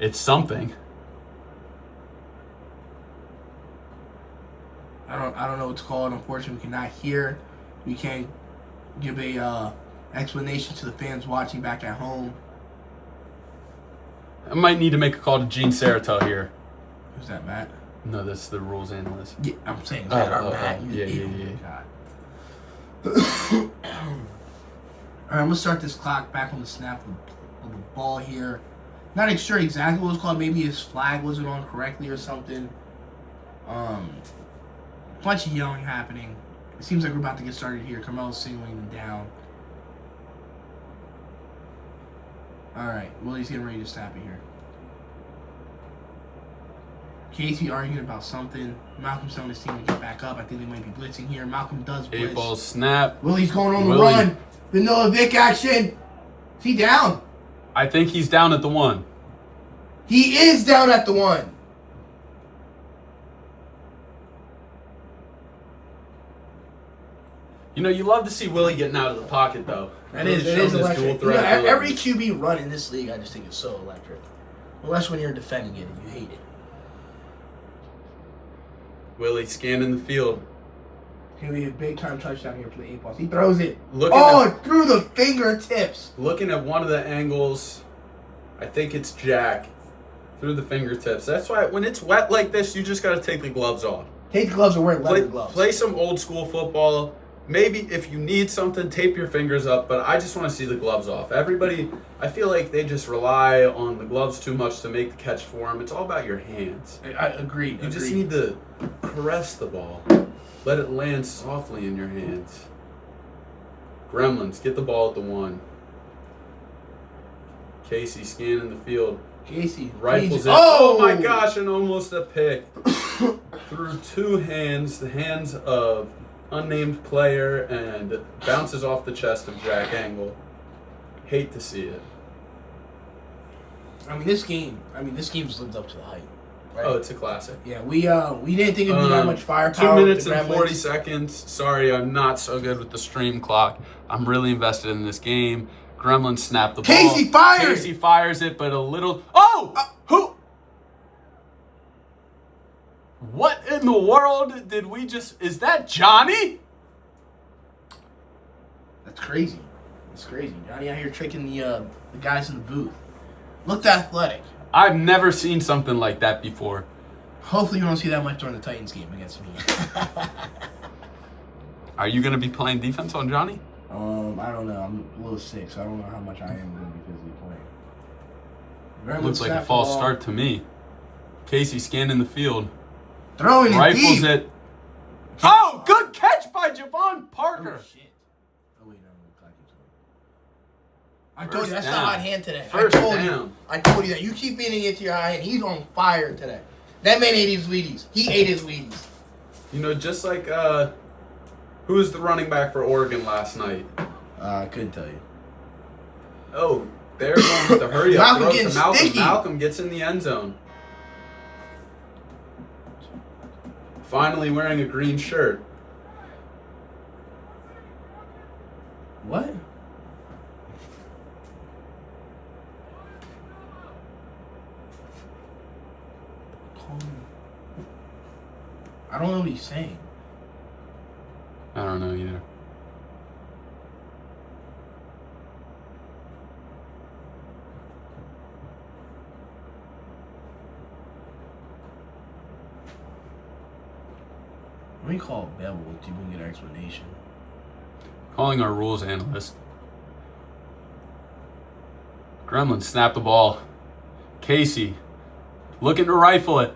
it's something. I don't know what to call it. Unfortunately, we cannot hear. We can't give a explanation to the fans watching back at home. I might need to make a call to Gene Saratow here. Who's that, Matt? No, that's the rules analyst. Yeah, I'm saying is that our Matt? yeah. God. All right, I'm gonna start this clock back on the snap of the ball here. Not sure exactly what it was called. Maybe his flag wasn't on correctly or something. Bunch of yelling happening. It seems like we're about to get started here. Carmelo's signaling them down. All right, Willie's getting ready to snap it here. Casey arguing about something. Malcolm's telling his team to get back up. I think they might be blitzing here. Malcolm does blitz. 8 balls snap. Willie's going on the Willie. run. Vanilla Vic action. Is he down? I think he's down at the 1. He is down at the 1. You know, you love to see Willie getting out of the pocket, though. It is Showing his electric. dual You threat know, ability. every QB run in this league, I just think is so electric. Unless when you're defending it and you hate it. Willie scanning the field. It's going to be a big time touchdown here for the 8 balls. He throws it. Looking Through the fingertips. Looking at one of the angles, I think it's Jack. Through the fingertips. That's why when it's wet like this, you just got to take the gloves off. Take the gloves and wear leather gloves. Play some old school football. Maybe if you need something, tape your fingers up, but I just want to see the gloves off. Everybody, I feel like they just rely on the gloves too much to make the catch for them. It's all about your hands. I agree. You just need to caress the ball. Let it land softly in your hands. Gremlins, get the ball at the 1. Casey scanning the field. Casey. Rifles it. Oh! Oh my gosh, and almost a pick. Through 2 hands, the hands of unnamed player, and bounces off the chest of Jack Angle. Hate to see it. I mean, this game's lived up to the hype. Right? Oh, it's a classic. Yeah, we didn't think it'd be that much 2 firepower. minutes with the and Gremlins. 40 seconds. Sorry, I'm not so good with the stream clock. I'm really invested in this game. Gremlins snap the ball. Casey fires! Casey fires it, but a little... Oh! Who? What in the world did we just... Is that Johnny? That's crazy. That's crazy. Johnny out here tricking the guys in the booth. Looked athletic. I've never seen something like that before. Hopefully you don't see that much during the Titans game against me. Are you going to be playing defense on Johnny? I don't know. I'm a little sick, so I don't know how much I am going to be physically playing. Looks like a false start to me. Casey scanning the field. Throwing it Rifles deep. it. Oh, good catch by Javon Parker. Oh, shit. Oh, wait, no. I told you, First that's down. the hot hand today. First I told down. you that. You keep eating into your hot hand. He's on fire today. That man ate his Wheaties. He ate his Wheaties. You know, just like, who was the running back for Oregon last night? I couldn't tell you. Oh, They're going with the hurry up Malcolm throw to getting Malcolm. sticky. Malcolm gets in the end zone. Finally wearing a green shirt. What? I don't know what he's saying. I don't know either. Let me call Bevel to even get an explanation. Calling our rules analyst. Gremlin snapped the ball. Casey looking to rifle it.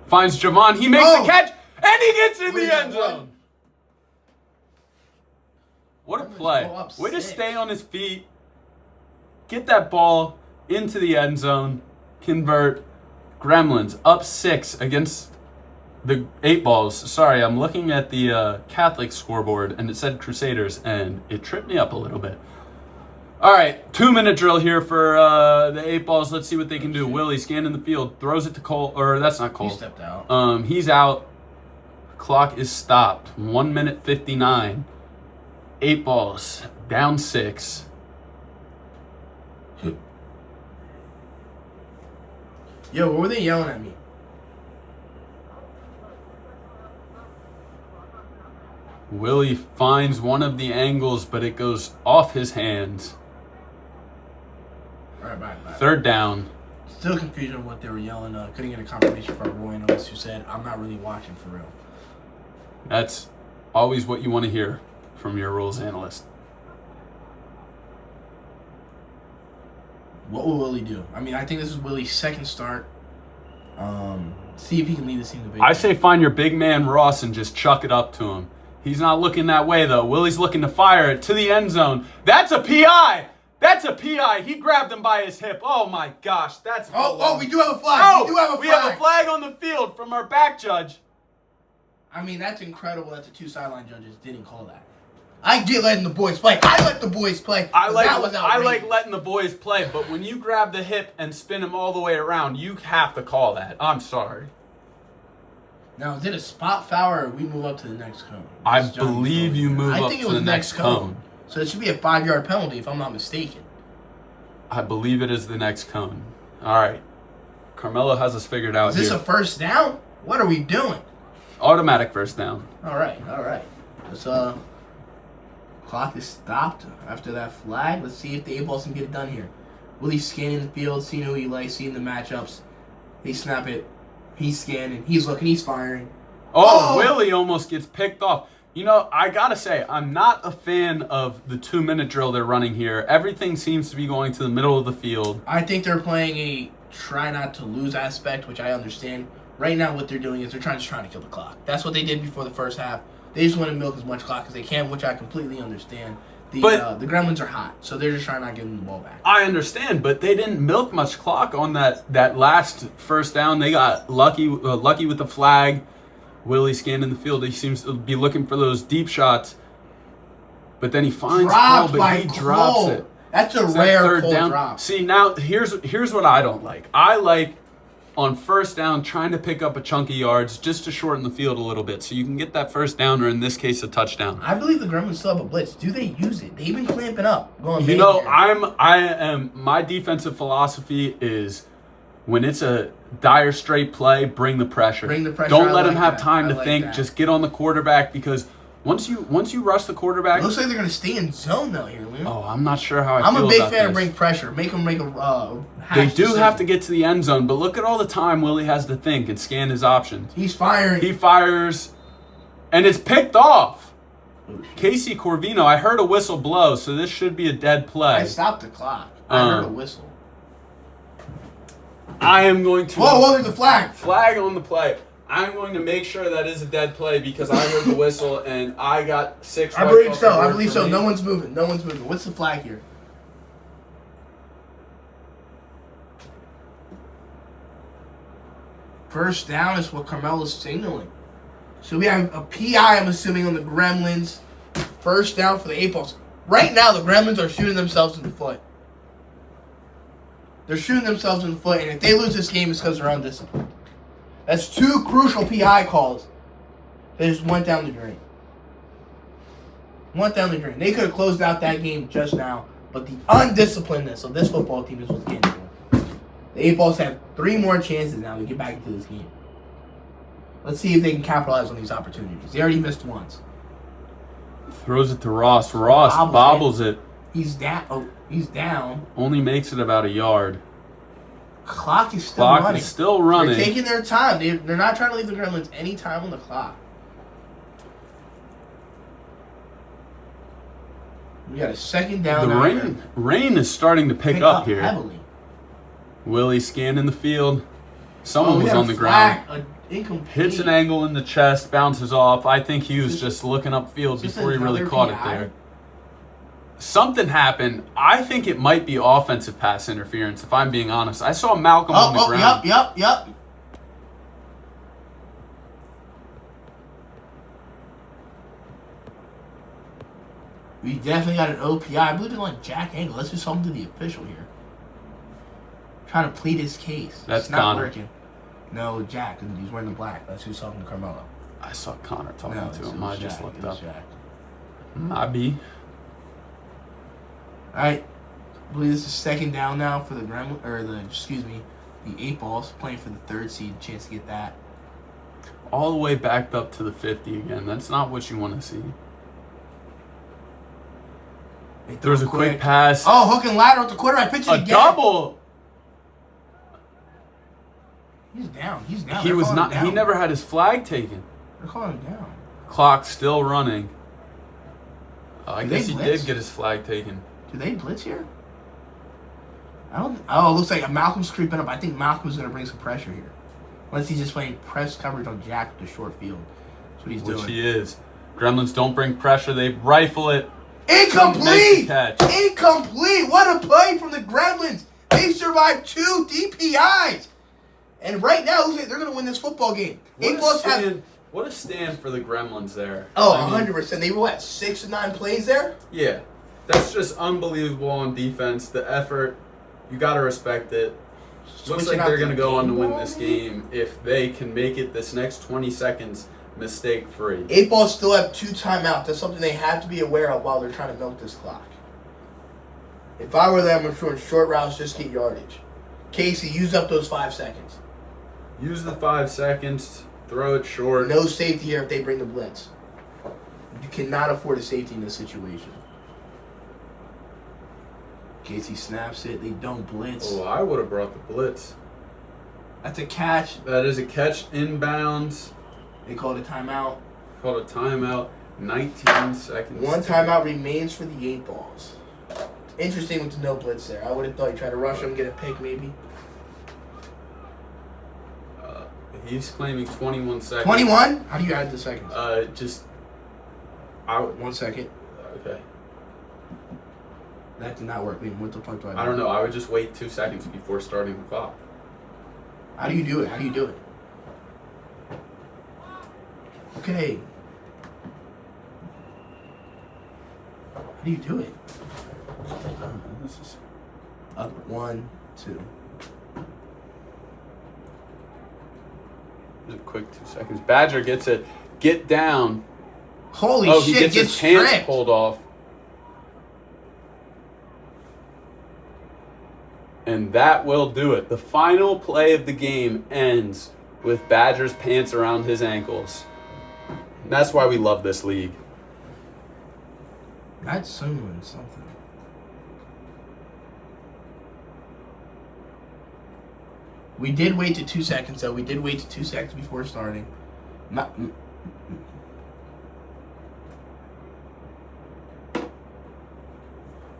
Finds Javon. He makes the catch, and he gets in the end zone. What a play. Way to stay on his feet. Get that ball into the end zone. Convert. Gremlins up 6 against the 8 balls. Sorry, I'm looking at the Catholic scoreboard, and it said Crusaders, and it tripped me up a little bit. All right, 2-minute drill here for the 8 balls. Let's see what they can do. Willie scanning the field, throws it to Cole, or that's not Cole. He stepped out. He's out. Clock is stopped. 1 minute 59. 8 balls, down 6. Yo, what were they yelling at me? Willie finds one of the angles, but it goes off his hands. All right, bye. 3rd down. Still confusion on what they were yelling. Couldn't get a confirmation from our rule analyst who said, I'm not really watching for real. That's always what you want to hear from your rules analyst. What will Willie do? I mean, I think this is Willie's second start. See if he can lead this team to big. I say find your big man Ross and just chuck it up to him. He's not looking that way, though. Willie's looking to fire it to the end zone. That's a PI! That's a PI. He grabbed him by his hip. Oh, my gosh. That's... Oh, we do have a flag. Oh, we do have a flag. we have a flag on the field from our back judge. I mean, that's incredible that the 2 sideline judges didn't call that. I get letting the boys play. I let the boys play. I like outrageous. letting the boys play, but when you grab the hip and spin him all the way around, you have to call that. I'm sorry. Now, is it a spot foul or we move up to the next cone? I believe you move up to the next cone. So it should be a 5-yard penalty if I'm not mistaken. I believe it is the next cone. All right. Carmelo has us figured out here. Is this a first down? What are we doing? Automatic first down. All right. Let's clock is stopped after that flag. Let's see if the 8 balls can get it done here. Willie's scanning the field, seeing who he likes, seeing the matchups. They snap it. He's scanning. He's looking. He's firing. Oh, Willie almost gets picked off. You know, I got to say, I'm not a fan of the 2-minute drill they're running here. Everything seems to be going to the middle of the field. I think they're playing a try not to lose aspect, which I understand. Right now what they're doing is they're trying to kill the clock. That's what they did before the first half. They just want to milk as much clock as they can, which I completely understand. The Gremlins are hot, so they're just trying not to give them the ball back. I understand, but they didn't milk much clock on that last first down. They got lucky with the flag. Willie scanning the field. He seems to be looking for those deep shots, but then he finds Cole, but he drops it. That's a rare Cole down. drop. See, now here's what I don't like. I like on first down trying to pick up a chunk of yards just to shorten the field a little bit so you can get that first down, or in this case, a touchdown. I believe the Gremlins still have a blitz. Do they use it? They've been clamping up. My defensive philosophy is when it's a dire straight play, bring the pressure. Don't let him have time to think. Just get on the quarterback, because once you rush the quarterback, it looks like they're going to stay in zone though here, Liam. Oh, I'm not sure how I'm feel a big about fan this. of bring pressure. Make them make a They do have to get to the end zone, but look at all the time Willie has to think and scan his options. He's firing. He fires, and it's picked off. Casey Corvino, I heard a whistle blow, so this should be a dead play. I stopped the clock. I heard a whistle. I am going to... Whoa, there's a flag. Flag on the play. I'm going to make sure that is a dead play because I heard the whistle and I got 6. I believe so. No one's moving. What's the flag here? First down is what Carmelo's signaling. So we have a PI, I'm assuming, on the Gremlins. First down for the 8 balls. Right now, the Gremlins are shooting themselves in the foot. They're shooting themselves in the foot, and if they lose this game, it's because they're undisciplined. That's 2 crucial PI calls. They just went down the drain. They could have closed out that game just now, but the undisciplinedness of this football team is what's getting to them. The 8 Balls have 3 more chances now to get back into this game. Let's see if they can capitalize on these opportunities. They already missed once. Throws it to Ross. Ross bobbles it. He's down. Oh, he's down. Only makes it about a yard. Clock is still running. Clock is still running. They're taking their time. They're not trying to leave the Gremlins any time on the clock. We got a second down. The rain is starting to pick up here. Heavily. Willie scanning the field. Someone was on the ground. Incomplete. Hits an angle in the chest, bounces off. I think he was just looking upfield before he really caught it there. Something happened. I think it might be offensive pass interference, if I'm being honest. I saw Malcolm on the ground. Yep. We definitely got an OPI. I believe it's like Jack Angle. Let's do something to the official here. Trying to plead his case. That's it's not Connor. working. No, Jack. He's wearing the black. Let's do something to Carmelo. I saw Connor talking to him. I just looked up. Jack. Might be. All right. I believe this is second down now for the the 8 Balls playing for the 3rd seed. Chance to get that. All the way backed up to the 50 again. That's not what you want to see. There's a quick pass. Oh, hook and ladder with the quarterback. Pitch it again. A double. He's down. He was not. He never had his flag taken. They're calling him down. Clock still running. I guess he blitz? did get his flag taken. Do they blitz here? I don't. Oh, it looks like Malcolm's creeping up. I think Malcolm's going to bring some pressure here. Unless he's just playing press coverage on Jack with the short field. That's what he's doing. Which he is. Gremlins don't bring pressure. They rifle it. Incomplete! Catch. Incomplete! What a play from the Gremlins! They survived 2 DPIs! And right now, they're going to win this football game. What a stand for the Gremlins there. Oh, 100%. They were, 6 of 9 plays there? Yeah. That's just unbelievable on defense. The effort, you got to respect it. Looks like they're going to go on to win this game if they can make it this next 20 seconds mistake-free. 8 Balls still have 2 timeouts. That's something they have to be aware of while they're trying to milk this clock. If I were them, I'm sure short routes just get yardage. Casey, use up those 5 seconds. Use the 5 seconds. Throw it short. No safety here if they bring the blitz. You cannot afford a safety in this situation. Casey snaps it. They don't blitz. Oh, I would have brought the blitz. That's a catch. That is a catch inbounds. They called a timeout. Called a timeout. 19 seconds. 1 timeout remains for the 8 Balls. Interesting with the no blitz there. I would have thought you tried to rush him, get a pick maybe. He's claiming 21 seconds. 21? How do you add the seconds? 1 second. Okay. That did not work. Wait, what the fuck do I do? I don't know. I would just wait 2 seconds before starting the clock. How do you do it? Okay. How do you do it? This is... Up 1, 2. Just a quick 2 seconds. Badger gets it. Get down. Holy shit! He gets his pants pulled off. And that will do it. The final play of the game ends with Badger's pants around his ankles. And that's why we love this league. That's similar to something. We did wait to 2 seconds, though. We did wait to 2 seconds before starting.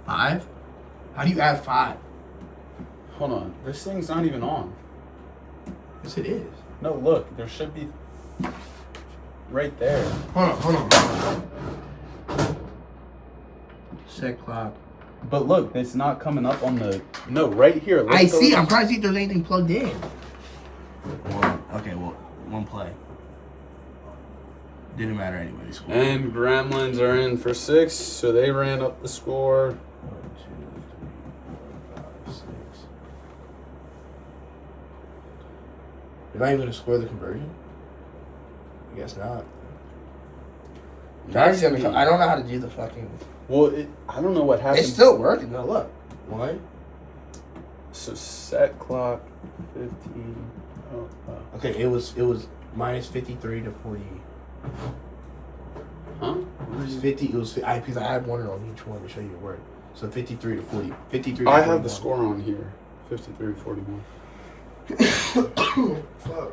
Five? How do you add 5? Hold on. This thing's not even on. Yes, it is. No, look. There should be... right there. Hold on. Set clock. But look, it's not coming up on the... No, right here. I see. I'm trying to see if there's anything plugged in. One play. Didn't matter anyway. They scored. And Gremlins are in for 6, so they ran up the score. 1, 2, 3, 4, 5, 6. You're not even gonna score the conversion. I guess not. Dragons gonna come. I don't know how to do the fucking. Well, I don't know what happened. It's still working. No, look. What? So set clock 15. Oh, Okay, it was minus 53 to 48. huh? It was 50. It was because I had one on each one to show you it worked. So 53 to 40. 53. To I 41. have the score on here. 53-41. Fuck.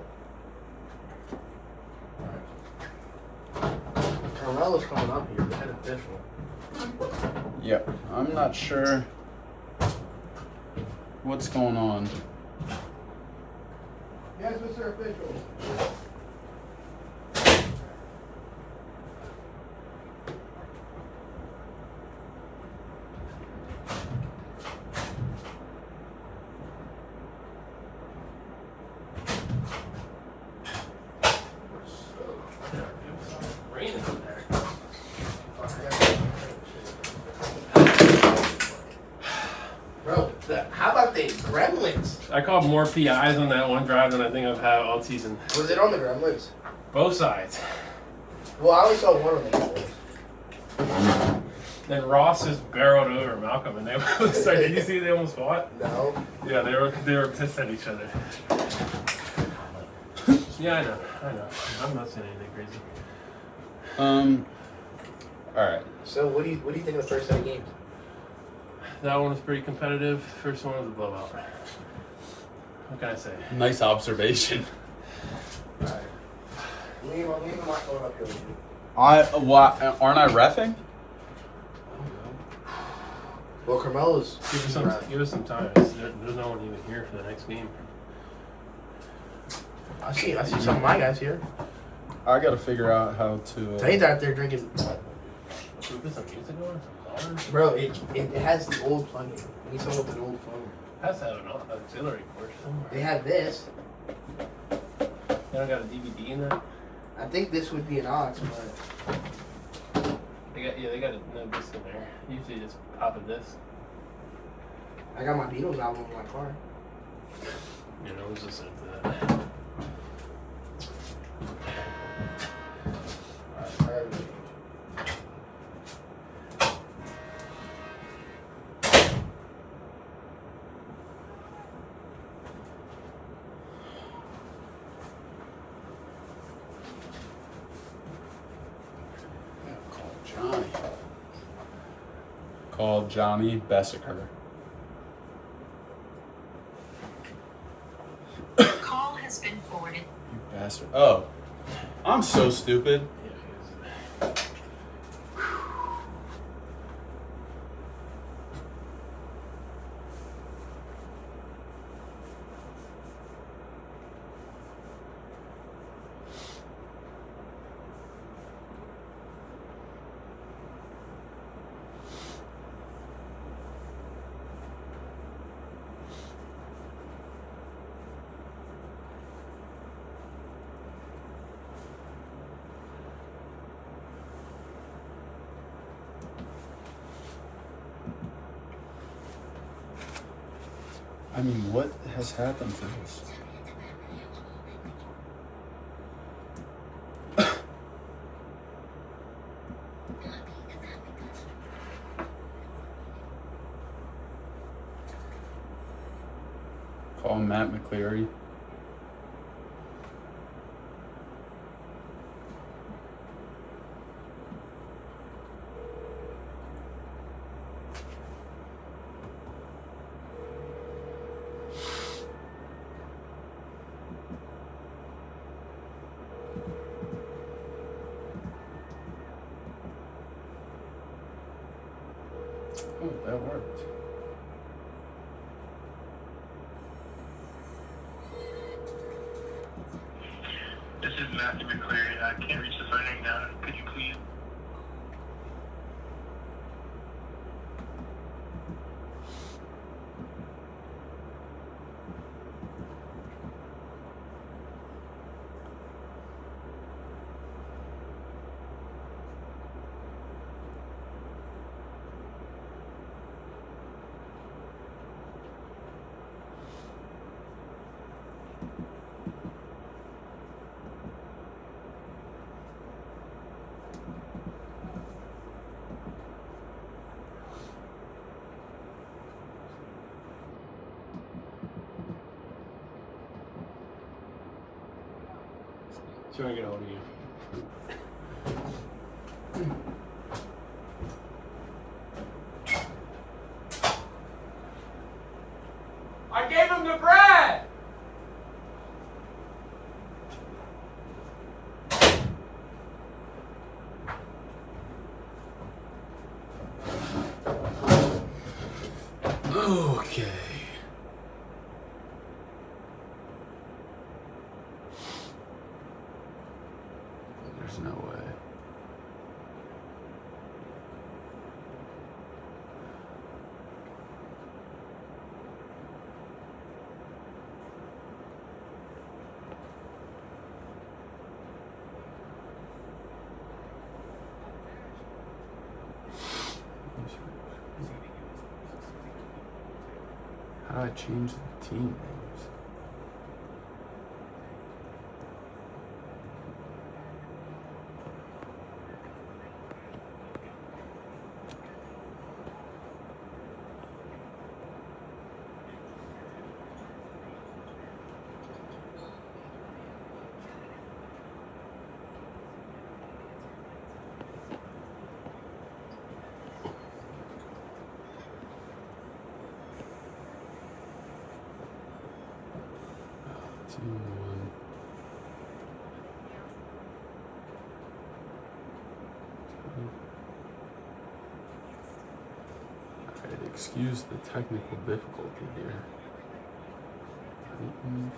Carmelo's coming up here. The head official. Yep. I'm not sure what's going on. Yes, Mr. Official. Bro, how about the Gremlins? I called more PIs on that one drive than I think I've had all season. Was it on the Gremlins? Both sides. Well, I only saw one of them. Then Ross just barreled over Malcolm, and they was like, "Did you see they almost fought?" No. Yeah, they were pissed at each other. Yeah, I know. I'm not saying anything crazy. All right. So what do you think of the first set of games? That one was pretty competitive. First one was a blowout. What can I say? Nice observation. Alright. We ain't not going up here with you. Aren't I reffing? Well, Carmelo's. Give us some time. There's no one even here for the next game. I see some of my guys here. I gotta figure out how to. Tane's out there drinking. Should we put some music on? Some dollars? Bro, it has the old plugin. We need someone with an old phone. Has to have an auxiliary port somewhere. They have this. They don't got a DVD in that? I think this would be an aux, but They got no disc in there. Usually just pop a disc. I got my Beatles album in my car. You know, I was listening to that. Called Johnny Bessiker. Call has been forwarded. You bastard. Oh. I'm so stupid. I mean, what has happened to this? Call Matt McCleary. Oh, that worked. This is Matthew McCleary. I can't reach the phone right now. Could you please? Trying to get a hold of you. I gave him to Brad! Okay. There's no way. How do I change the team names? Team one. Alright, excuse the technical difficulty here. Titans.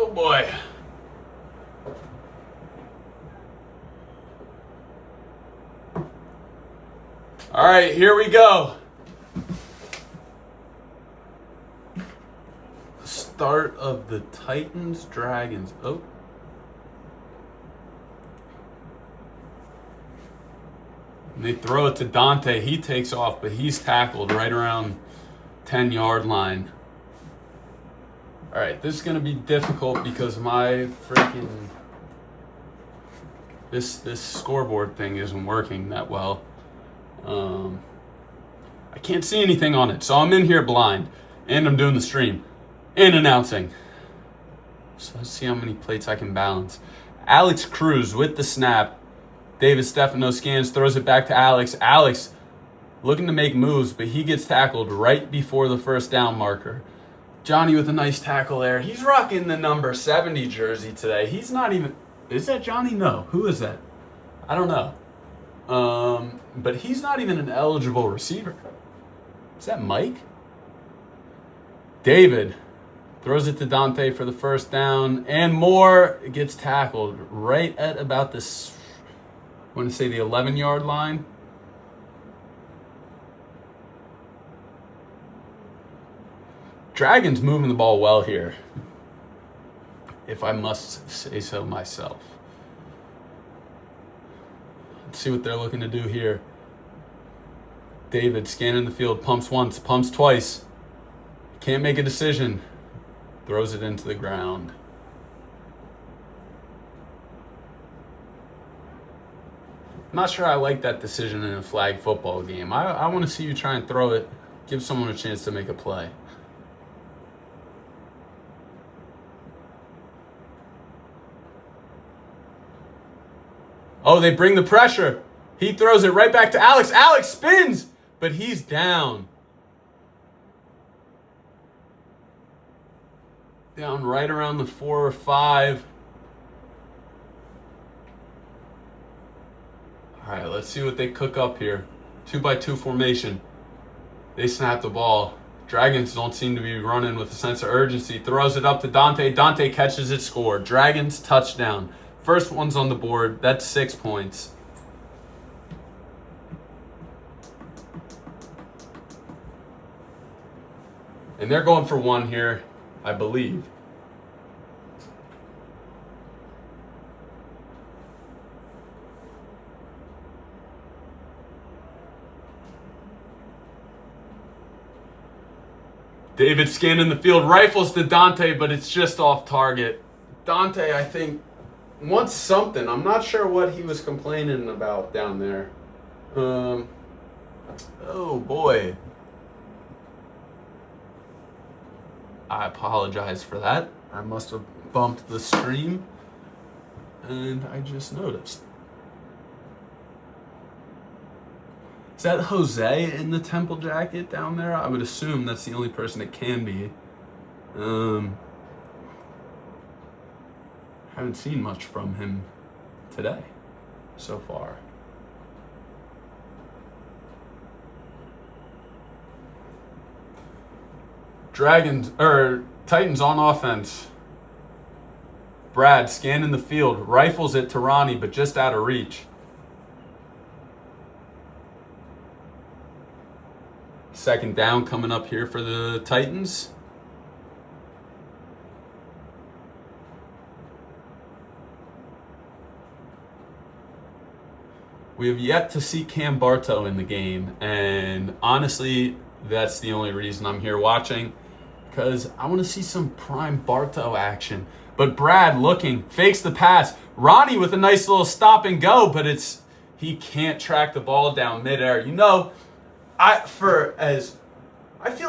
Oh boy. All right, here we go. Start of the Titans Dragons. Oh. And they throw it to Dante. He takes off, but he's tackled right around 10-yard line. All right, this is going to be difficult because my freaking this scoreboard thing isn't working that well. I can't see anything on it, so I'm in here blind, and I'm doing the stream and announcing. So let's see how many plates I can balance. Alex Cruz with the snap. David Stefano scans, throws it back to Alex. Alex looking to make moves, but he gets tackled right before the first down marker. Johnny with a nice tackle there. He's rocking the number 70 jersey today. He's not even... Is that Johnny? No. Who is that? I don't know. But he's not even an eligible receiver. Is that Mike? David throws it to Dante for the first down. And Moore gets tackled right at about this... I want to say the 11-yard line. Dragons moving the ball well here, if I must say so myself. Let's see what they're looking to do here. David scanning the field, pumps once, pumps twice. Can't make a decision. Throws it into the ground. I'm not sure I like that decision in a flag football game. I want to see you try and throw it, give someone a chance to make a play. Oh, they bring the pressure. He throws it right back to Alex. Alex spins, but he's down. Down right around the 4 or 5. All right, let's see what they cook up here. 2-by-2 formation. They snap the ball. Dragons don't seem to be running with a sense of urgency. Throws it up to Dante. Dante catches it, score. Dragons touchdown. First one's on the board. That's 6 points. And they're going for 1 here, I believe. David scanning the field, rifles to Dante, but it's just off target. Dante, I think, wants something. I'm not sure what he was complaining about down there. Oh boy. I apologize for that. I must have bumped the stream, and I just noticed. Is that Jose in the Temple jacket down there? I would assume that's the only person it can be. Haven't seen much from him today so far. Titans on offense. Brad scanning the field, rifles it to Ronnie, but just out of reach. Second down coming up here for the Titans. We have yet to see Cam Bartow in the game, and honestly, that's the only reason I'm here watching, because I want to see some prime Bartow action. But Brad looking, fakes the pass. Ronnie with a nice little stop and go, but he can't track the ball down midair. You know, I feel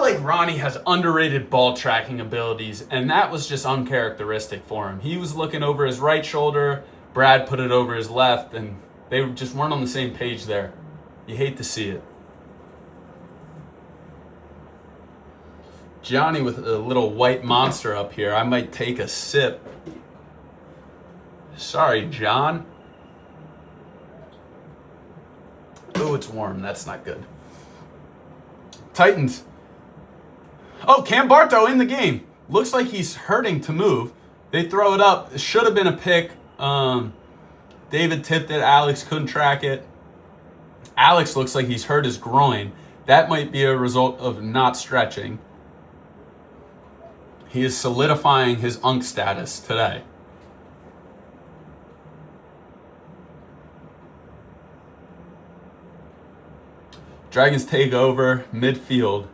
like Ronnie has underrated ball tracking abilities, and that was just uncharacteristic for him. He was looking over his right shoulder, Brad put it over his left, and they just weren't on the same page there. You hate to see it. Johnny with a little white monster up here. I might take a sip. Sorry, John. Oh, it's warm. That's not good. Titans. Oh, Cam Bartow in the game. Looks like he's hurting to move. They throw it up. It should have been a pick. David tipped it. Alex couldn't track it. Alex looks like he's hurt his groin. That might be a result of not stretching. He is solidifying his UNC status today. Dragons take over midfield.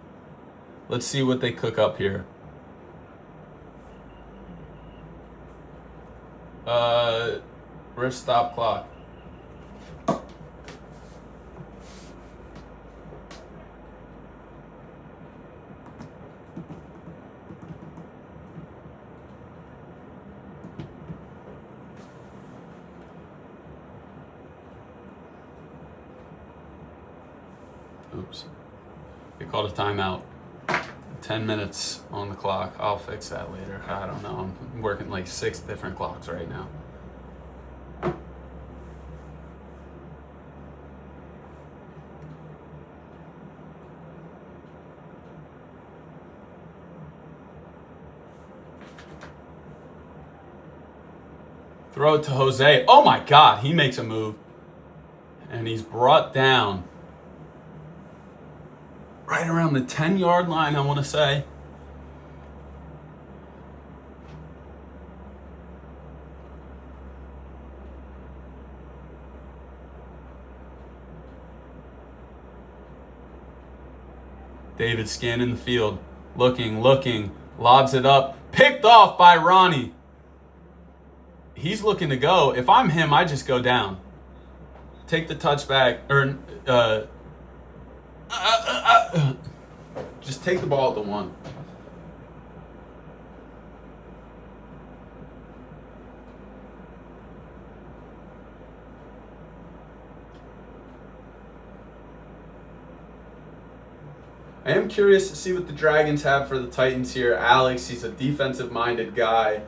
Let's see what they cook up here. Wrist stop clock. Oops. They called a timeout. 10 minutes on the clock. I'll fix that later. I don't know. I'm working like 6 different clocks right now. Throw it to Jose. Oh my God, he makes a move. And he's brought down right around the 10-yard line, I want to say. David scanning the field, looking, lobs it up, picked off by Ronnie. He's looking to go. If I'm him, I just go down. Take the touchback, or just take the ball at the 1. I am curious to see what the Dragons have for the Titans here. Alex, he's a defensive-minded guy.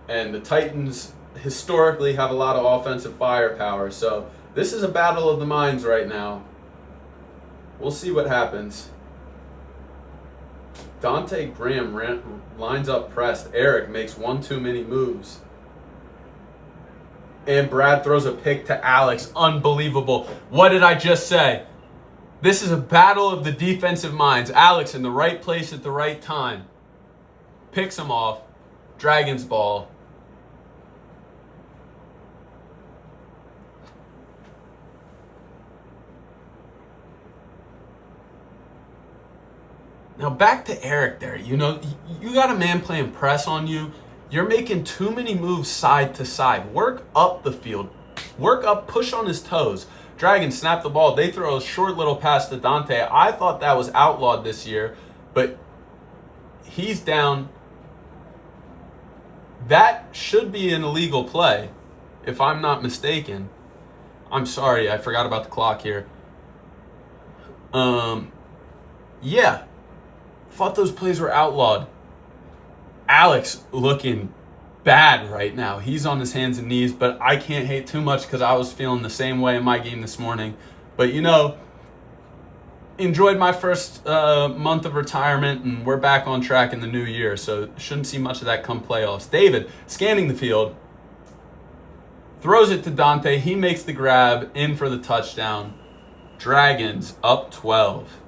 And the Titans historically have a lot of offensive firepower. So this is a battle of the minds right now. We'll see what happens. Dante Graham lines up pressed. Eric makes one too many moves. And Brad throws a pick to Alex. Unbelievable. What did I just say? This is a battle of the defensive minds. Alex in the right place at the right time. Picks him off. Dragons ball. Now back to Eric there. You know, you got a man playing press on you. You're making too many moves side to side. Work up the field. Work up, push on his toes. Dragons snap the ball. They throw a short little pass to Dante. I thought that was outlawed this year, but he's down. That should be an illegal play, if I'm not mistaken. I'm sorry, I forgot about the clock here. Yeah. Thought those plays were outlawed. Alex looking bad right now. He's on his hands and knees, but I can't hate too much because I was feeling the same way in my game this morning. But, you know, enjoyed my first month of retirement, and we're back on track in the new year, so shouldn't see much of that come playoffs. David, scanning the field, throws it to Dante. He makes the grab, in for the touchdown. Dragons up 12.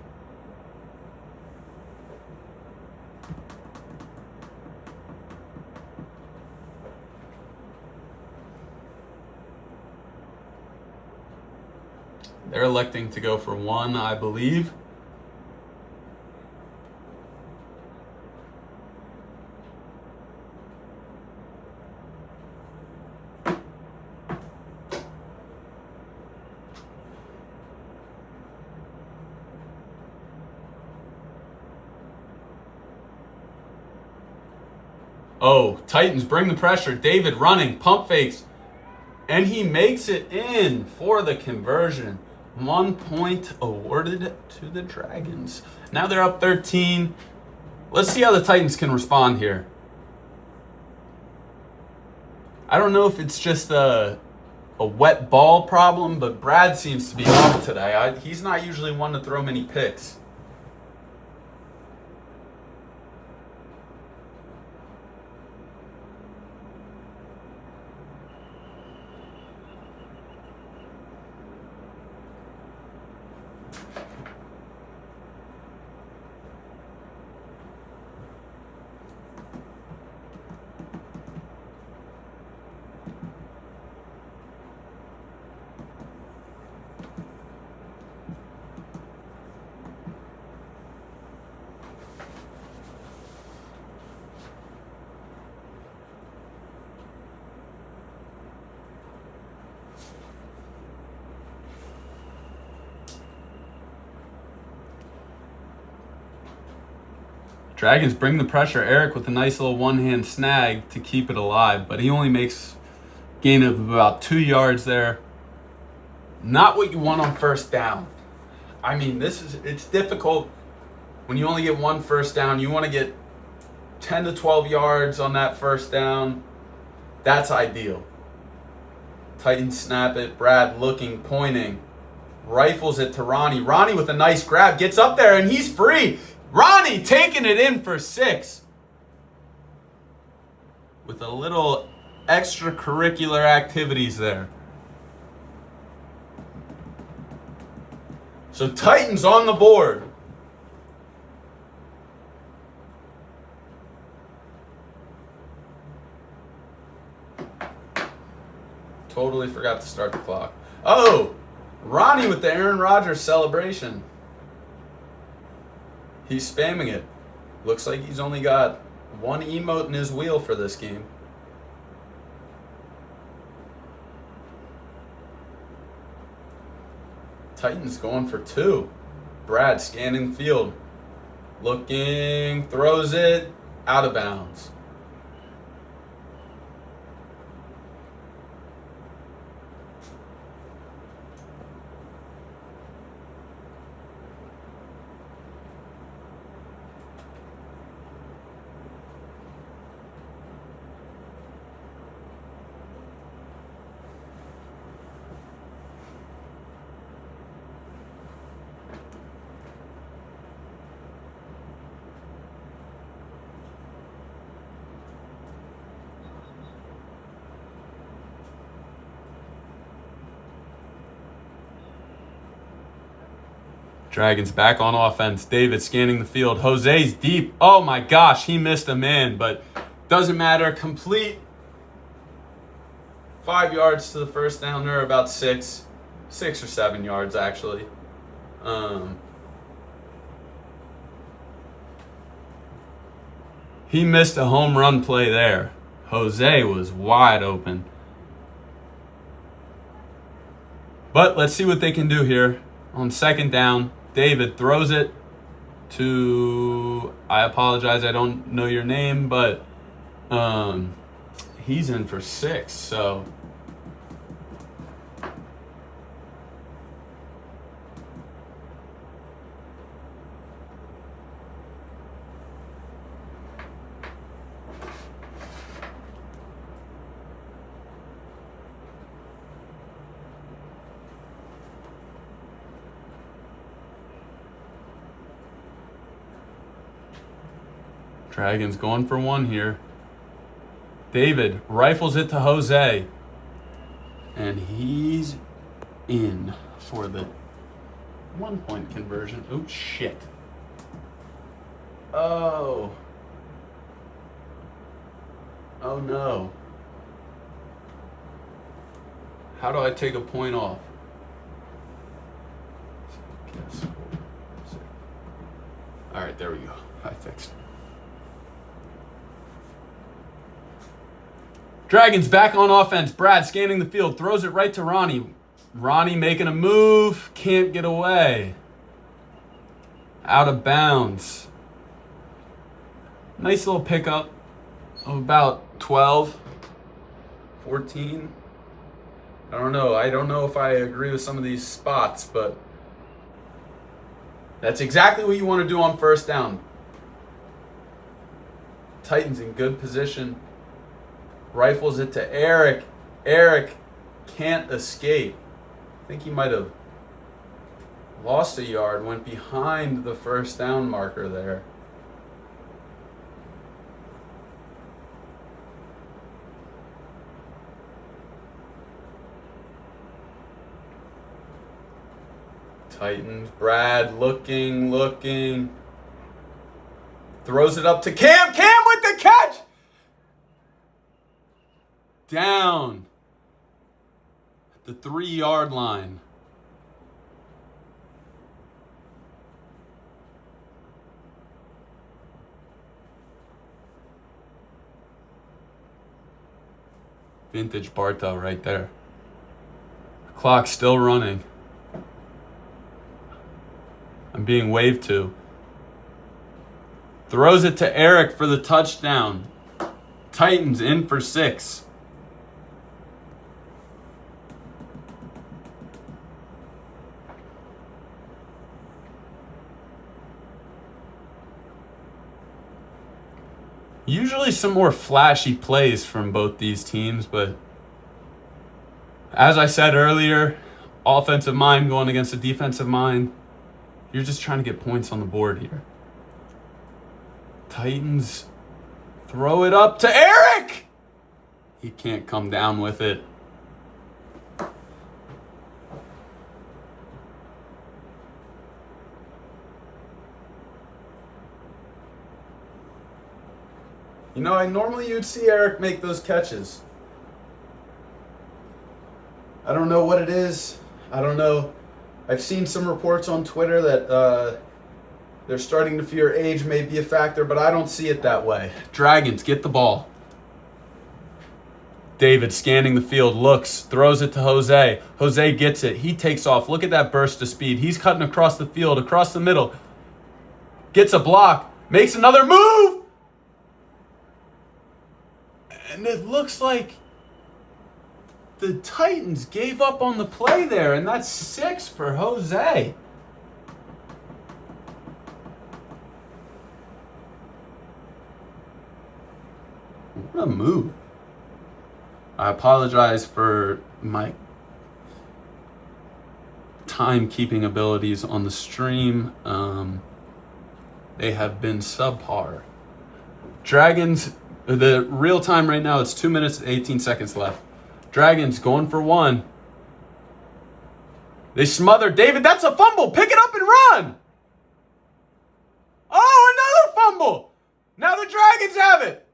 They're electing to go for 1, I believe. Oh, Titans bring the pressure. David running, pump fakes. And he makes it in for the conversion. 1 point awarded to the Dragons. Now they're up 13. Let's see how the Titans can respond here. I don't know if it's just a wet ball problem, but Brad seems to be off today. He's not usually one to throw many picks. Dragons bring the pressure. Eric with a nice little one-hand snag to keep it alive, but he only makes gain of about 2 yards there. Not what you want on first down. I mean, it's difficult when you only get one first down. You want to get 10 to 12 yards on that first down. That's ideal. Titans snap it. Brad looking, pointing. Rifles it to Ronnie. Ronnie with a nice grab. Gets up there and he's free. Ronnie taking it in for 6. With a little extracurricular activities there. So Titans on the board. Totally forgot to start the clock. Oh, Ronnie with the Aaron Rodgers celebration. He's spamming it. Looks like he's only got one emote in his wheel for this game. Titans going for 2. Brad scanning the field. Looking, throws it, out of bounds. Dragons back on offense. David scanning the field. Jose's deep. Oh my gosh, he missed a man, but doesn't matter. Complete. 5 yards to the first down. They're about 6 or 7 yards actually. He missed a home run play there. Jose was wide open. But let's see what they can do here on second down. David throws it to, I apologize, I don't know your name, but he's in for 6, so. Dragons going for 1 here. David rifles it to Jose. And he's in for the 1-point conversion. Oh, shit. Oh. Oh, no. How do I take a point off? All right, there we go. I fixed it. Dragons back on offense. Brad scanning the field. Throws it right to Ronnie. Ronnie making a move. Can't get away. Out of bounds. Nice little pickup of about 12, 14. I don't know. I don't know if I agree with some of these spots, but that's exactly what you want to do on first down. Titans in good position. Rifles it to Eric. Eric can't escape. I think he might have lost a yard, went behind the first down marker there. Titans, Brad looking. Throws it up to Cam. Cam with the catch! Down at the 3-yard line. Vintage Bartow right there. Clock's still running. I'm being waved to. Throws it to Eric for the touchdown. Titans in for 6. Usually some more flashy plays from both these teams, but as I said earlier, offensive mind going against a defensive mind. You're just trying to get points on the board here. Titans throw it up to Eric. He can't come down with it. You know, normally you'd see Eric make those catches. I don't know what it is. I don't know. I've seen some reports on Twitter that they're starting to fear age may be a factor, but I don't see it that way. Dragons, get the ball. David scanning the field, looks, throws it to Jose. Jose gets it. He takes off. Look at that burst of speed. He's cutting across the field, across the middle. Gets a block. Makes another move. And it looks like the Titans gave up on the play there, and that's 6 for Jose. What a move. I apologize for my timekeeping abilities on the stream. They have been subpar. Dragons, the real time right now, it's 2 minutes and 18 seconds left. Dragons going for 1. They smother David. That's a fumble. Pick it up and run. Oh, another fumble. Now the Dragons have it.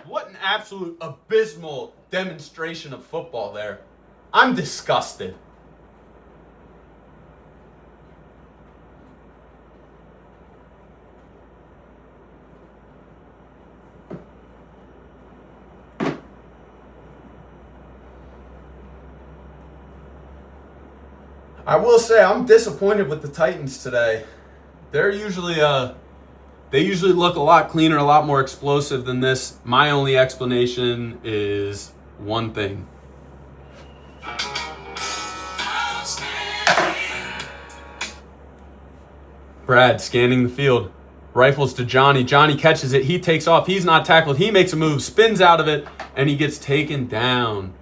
What an absolute abysmal demonstration of football there. I'm disgusted. I will say I'm disappointed with the Titans today. They usually look a lot cleaner, a lot more explosive than this. My only explanation is one thing. Brad scanning the field. Rifles to Johnny. Johnny catches it. He takes off. He's not tackled. He makes a move, spins out of it, and he gets taken down.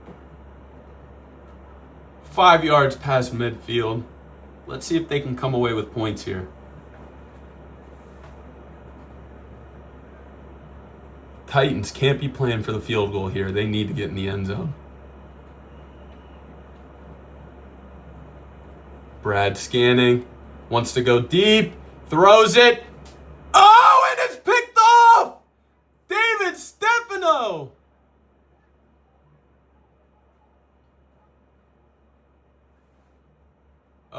5 yards past midfield. Let's see if they can come away with points here. Titans can't be playing for the field goal here. They need to get in the end zone. Brad scanning. Wants to go deep. Throws it. Oh, and it's picked off! David Stefano!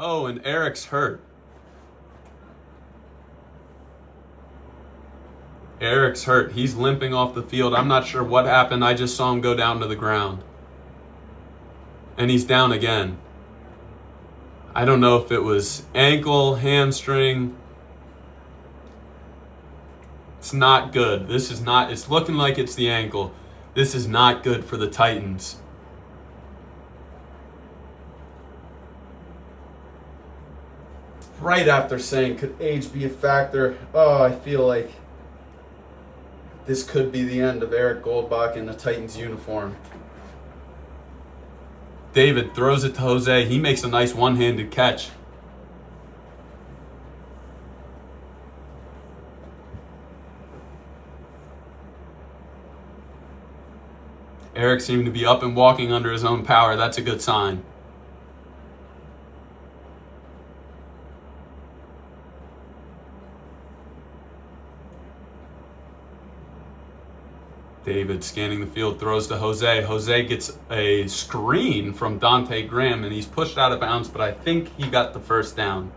Oh, and Eric's hurt. Eric's hurt. He's limping off the field. I'm not sure what happened. I just saw him go down to the ground. And he's down again. I don't know if it was ankle, hamstring. It's not good. This is not, it's looking like it's the ankle. This is not good for the Titans. Right after saying, could age be a factor? Oh, I feel like this could be the end of Eric Goldbach in the Titans uniform. David throws it to Jose. He makes a nice one-handed catch. Eric seemed to be up and walking under his own power. That's a good sign. David scanning the field, throws to Jose. Jose gets a screen from Dante Graham, and he's pushed out of bounds, but I think he got the first down.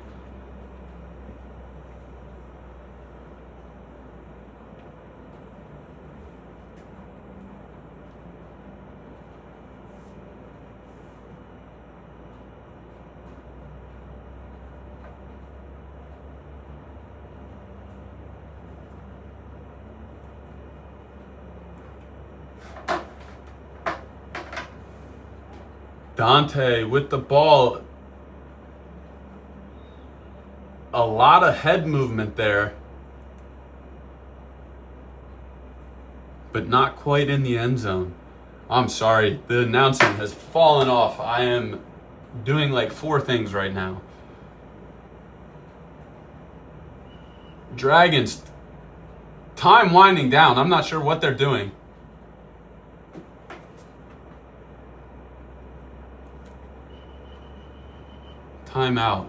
Dante with the ball. A lot of head movement there. But not quite in the end zone. I'm sorry, the announcing has fallen off. I am doing like 4 things right now. Dragons, time winding down. I'm not sure what they're doing. Timeout.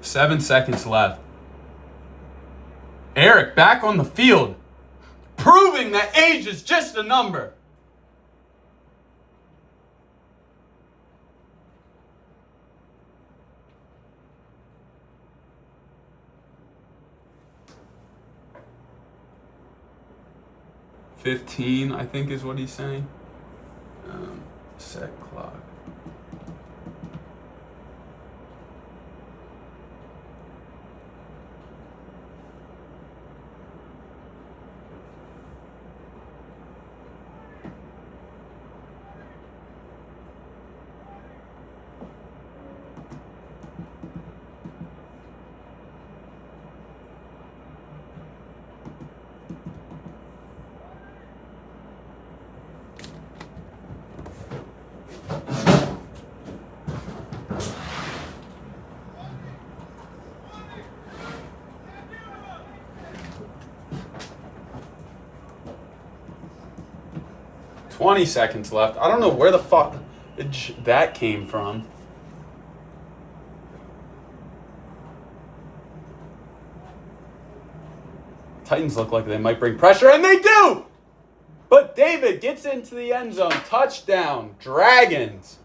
7 seconds left. Eric back on the field, proving that age is just a number. $15, I think is what he's saying. Set clock. $20 seconds left. I don't know where the fuck that came from. Titans look like they might bring pressure, and they do! But David gets into the end zone. Touchdown, Dragons.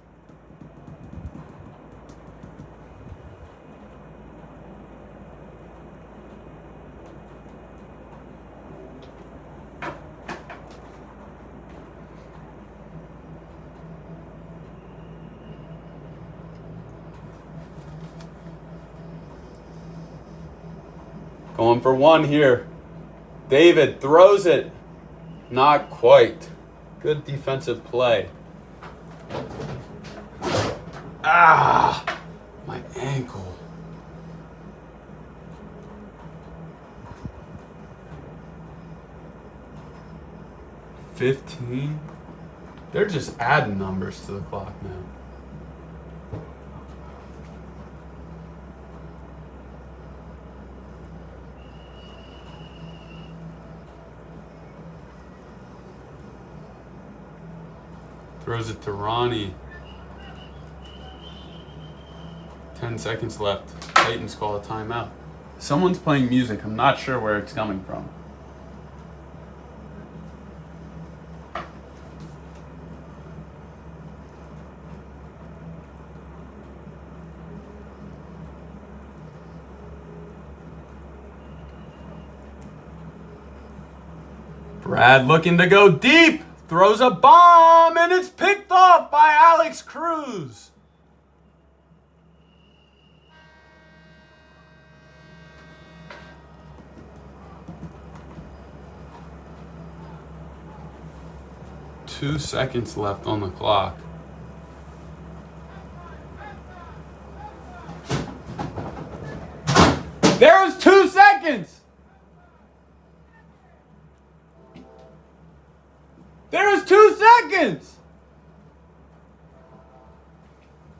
Going for 1 here. David throws it. Not quite. Good defensive play. Ah, my ankle. $15. They're just adding numbers to the clock now. Throws it to Ronnie. 10 seconds left. Titans call a timeout. Someone's playing music. I'm not sure where it's coming from. Brad looking to go deep. Throws a bomb, and it's picked off by Alex Cruz. Two seconds left on the clock. There's 2 seconds. There's 2 seconds.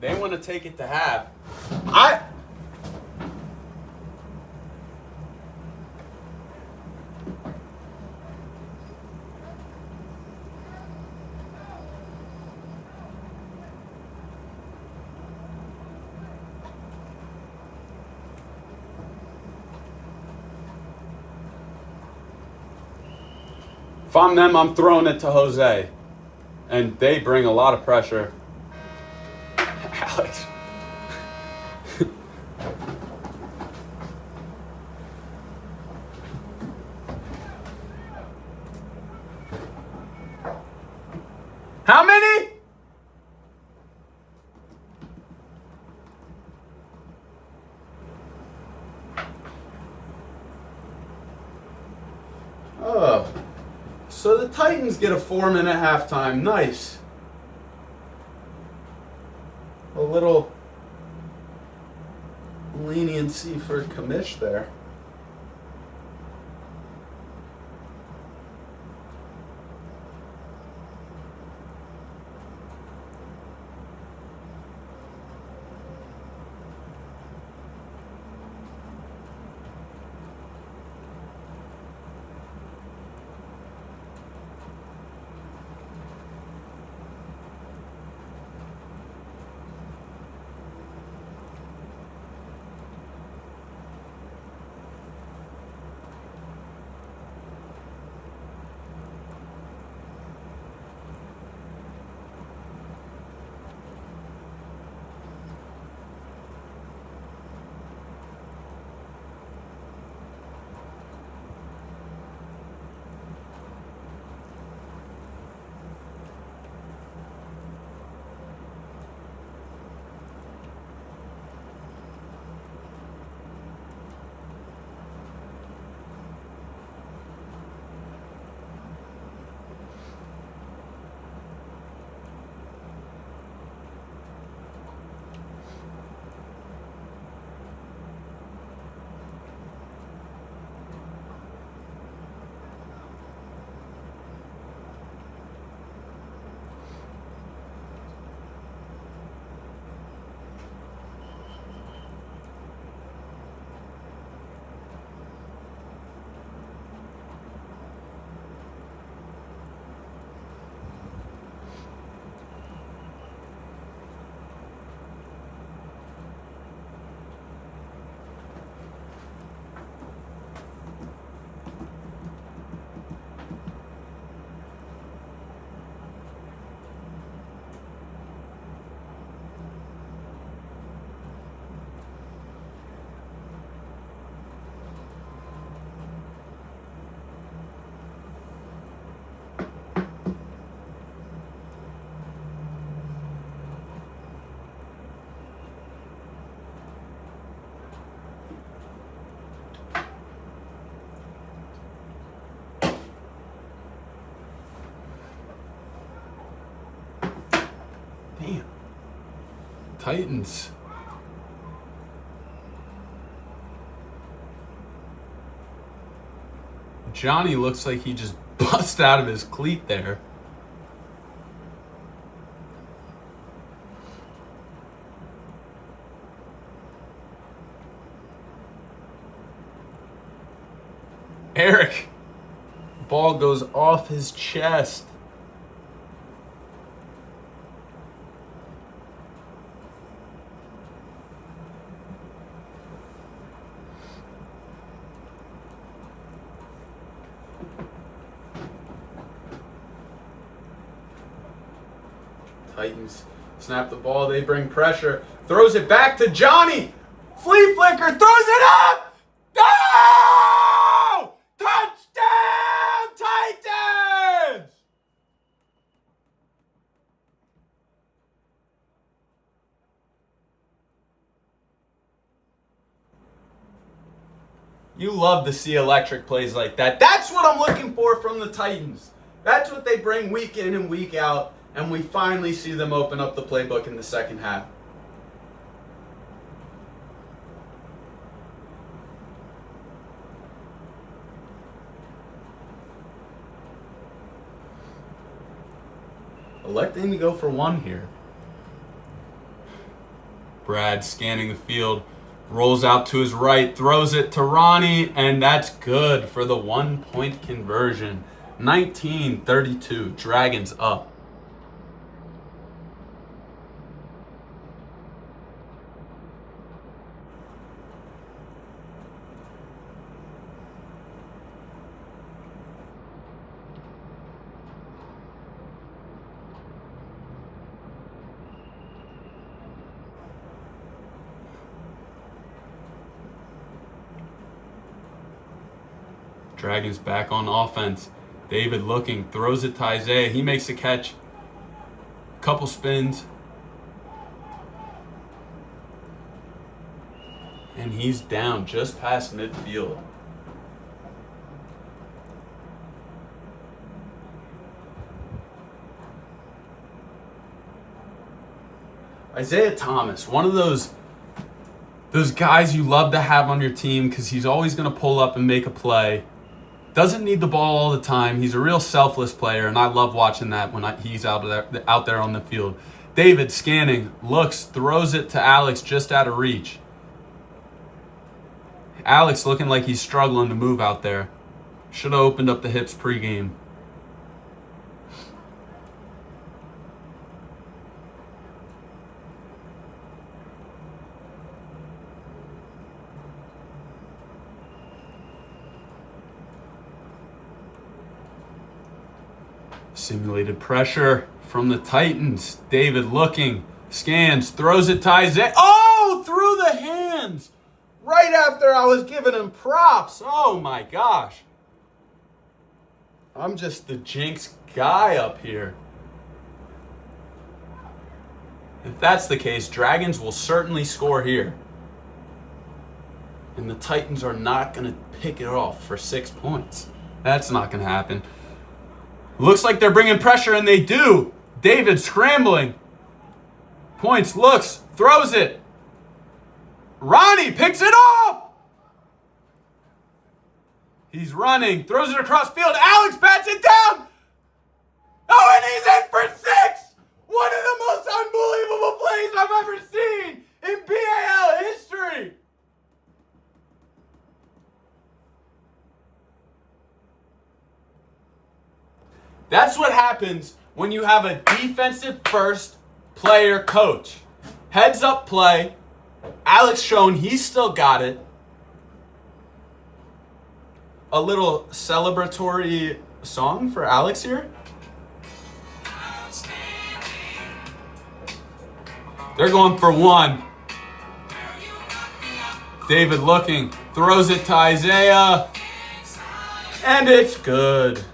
They want to take it to half. If I'm them, I'm throwing it to Jose. And they bring a lot of pressure. Alex. How many? Oh. So the Titans get a 4-minute halftime. Nice. little leniency for Kamish there. Damn. Titans. Johnny looks like he just bust out of his cleat there. Eric. Ball goes off his chest. Titans snap the ball. They bring pressure. Throws it back to Johnny. Flea flicker. Throws it up. Go! Touchdown, Titans! You love to see electric plays like that. That's what I'm looking for from the Titans. That's what they bring week in and week out. And we finally see them open up the playbook in the second half. Electing to go for one here. Brad scanning the field, rolls out to his right, throws it to Ronnie, and that's good for the 1-point conversion. 19-32, Dragons up. Dragons back on offense. David looking, throws it to Isaiah. He makes a catch. Couple spins. And he's down just past midfield. Isaiah Thomas, one of those guys you love to have on your team because he's always going to pull up and make a play. Doesn't need the ball all the time. He's a real selfless player, and I love watching that when he's out there on the field. David scanning, looks, throws it to Alex just out of reach. Alex looking like he's struggling to move out there. Should have opened up the hips pregame. Simulated pressure from the Titans. David looking, scans, throws it to Isaiah. Oh, through the hands. Right after I was giving him props. Oh my gosh. I'm just the jinx guy up here. If that's the case, Dragons will certainly score here. And the Titans are not going to pick it off for 6 points. That's not going to happen. Looks like they're bringing pressure, and they do. David scrambling. Points, looks, throws it. Ronnie picks it up. He's running, throws it across field. Alex bats it down. Oh, and he's in for 6. One of the most unbelievable plays I've ever seen in Bfal history. That's what happens when you have a defensive first player coach. Heads up play. Alex shown he's still got it. A little celebratory song for Alex here. They're going for 1. David looking, throws it to Isaiah. And it's good.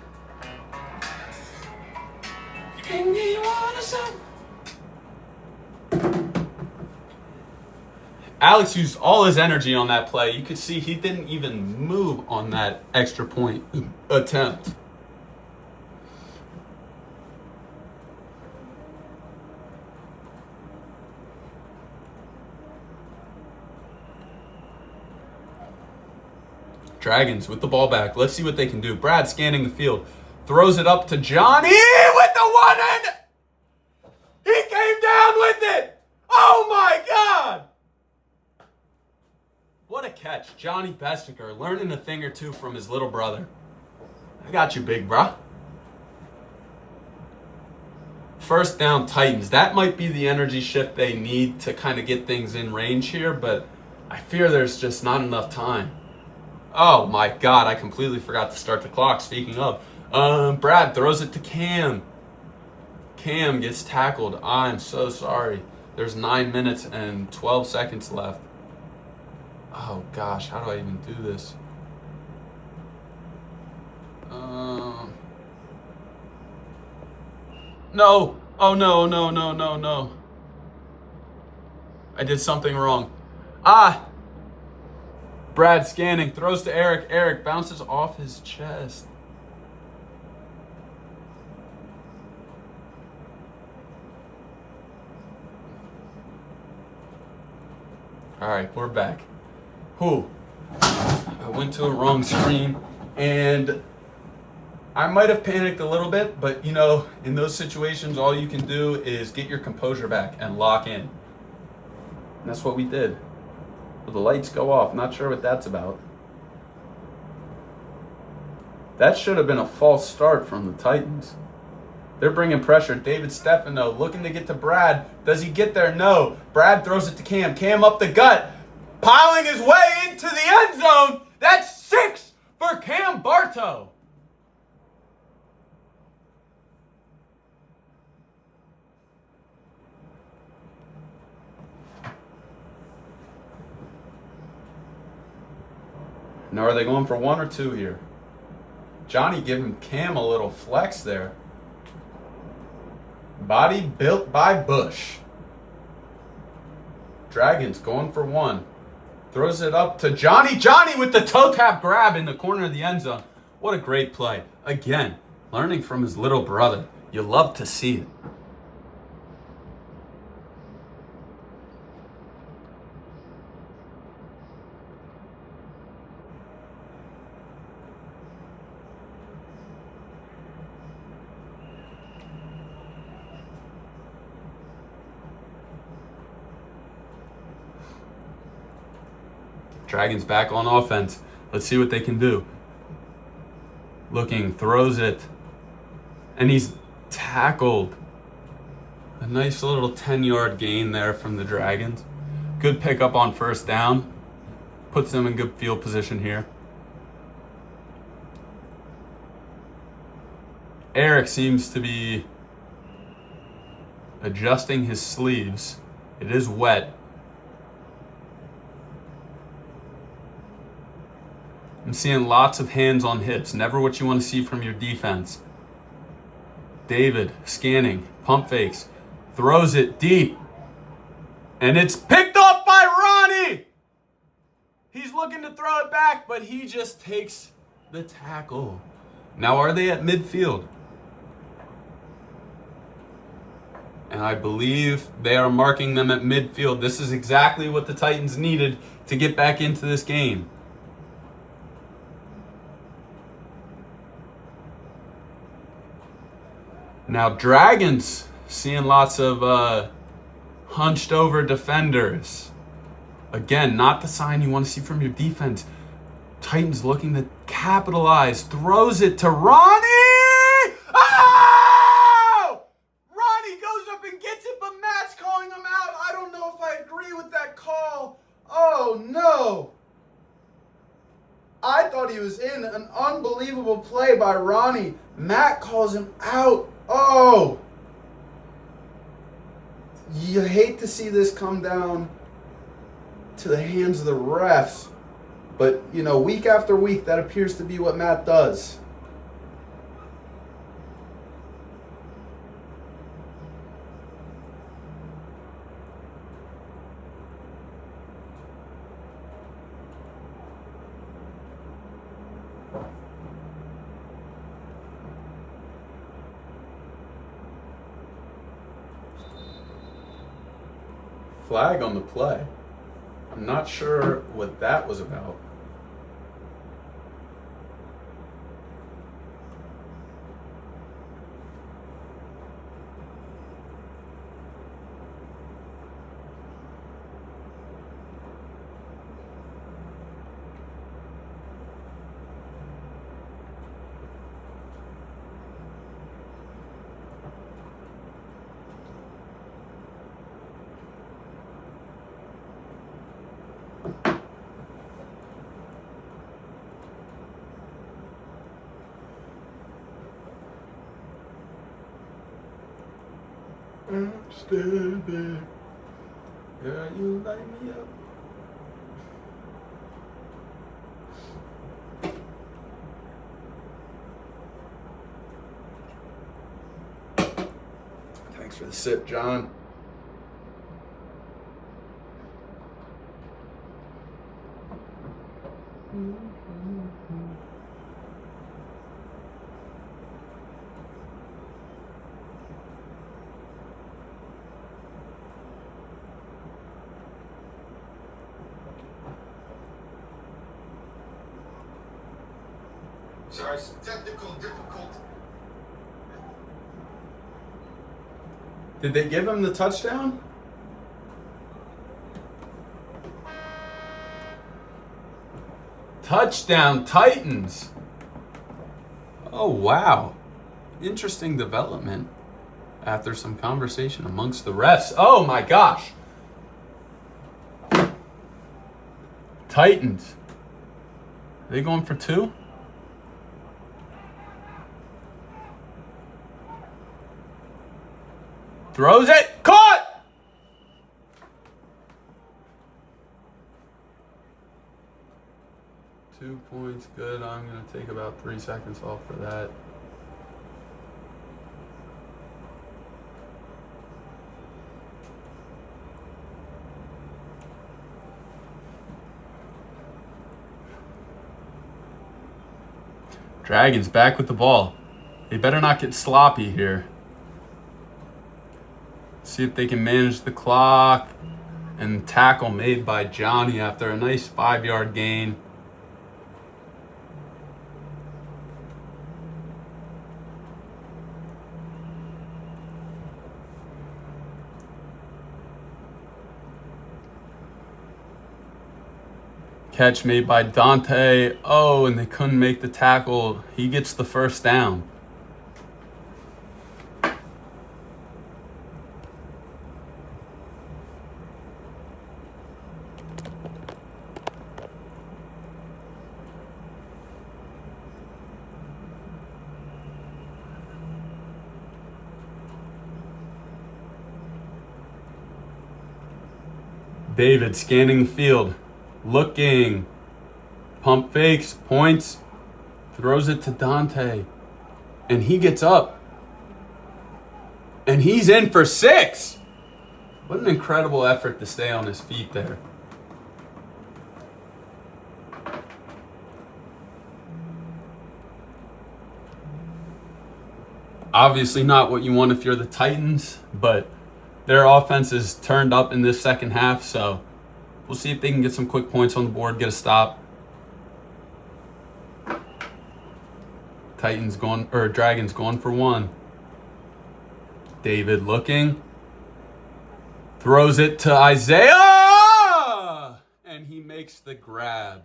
Alex used all his energy on that play. You could see he didn't even move on that extra point attempt. Dragons with the ball back. Let's see what they can do. Brad scanning the field. Throws it up to Johnny with the one end. He came down with it. Oh my God. What a catch. Johnny Bestiker learning a thing or two from his little brother. I got you, big bruh. First down Titans. That might be the energy shift they need to kind of get things in range here, but I fear there's just not enough time. Oh my God, I completely forgot to start the clock. Speaking of, Brad throws it to Cam. Cam gets tackled. I'm so sorry. There's 9 minutes and 12 seconds left. Oh gosh, how do I even do this? No. Oh no. I did something wrong. Brad scanning, throws to Eric. Eric bounces off his chest. All right, we're back. I went to a wrong screen, and I might have panicked a little bit, but you know, in those situations, all you can do is get your composure back and lock in. And that's what we did. Well, the lights go off. Not sure what that's about. That should have been a false start from the Titans. They're bringing pressure. David Stefano looking to get to Brad. Does he get there? No. Brad throws it to Cam. Cam up the gut. Piling his way into the end zone. That's 6 for Cam Bartow. Now, are they going for 1 or 2 here? Johnny giving Cam a little flex there. Body built by Bush. Dragons going for 1. Throws it up to Johnny. Johnny with the toe tap grab in the corner of the end zone. What a great play. Again, learning from his little brother. You love to see it. Dragons back on offense. Let's see what they can do. Looking, throws it. And he's tackled. A nice little 10-yard gain there from the Dragons. Good pickup on first down. Puts them in good field position here. Eric seems to be adjusting his sleeves. It is wet. I'm seeing lots of hands on hips. Never what you want to see from your defense. David scanning, pump fakes, throws it deep. And it's picked off by Ronnie! He's looking to throw it back, but he just takes the tackle. Now, are they at midfield? And I believe they are marking them at midfield. This is exactly what the Titans needed to get back into this game. Now, Dragons seeing lots of hunched over defenders. Again, not the sign you want to see from your defense. Titans looking to capitalize. Throws it to Ronnie! Oh! Ronnie goes up and gets it, but Matt's calling him out. I don't know if I agree with that call. Oh, no. I thought he was in. An unbelievable play by Ronnie. Matt calls him out. Oh! You hate to see this come down to the hands of the refs. But, you know, week after week, that appears to be what Matt does. Flag on the play. I'm not sure what that was about. Stand there. Girl, you light me up. Thanks for the sip, John. Sorry, technical difficulty. Did they give him the touchdown? Touchdown, Titans. Oh, wow. Interesting development after some conversation amongst the refs. Oh, my gosh. Titans. Are they going for two? Throws it. Caught! Two points. Good. I'm going to take about 3 seconds off for that. Dragons back with the ball. They better not get sloppy here. See if they can manage the clock. And tackle made by Johnny after a nice 5-yard gain. Catch made by Dante. Oh, and they couldn't make the tackle. He gets the first down. David scanning the field, looking, pump fakes, points, throws it to Dante, and he gets up, and he's in for 6. What an incredible effort to stay on his feet there. Obviously not what you want if you're the Titans, but their offense is turned up in this second half, so we'll see if they can get some quick points on the board, get a stop. Dragons going for 1. David looking. Throws it to Isaiah! And he makes the grab.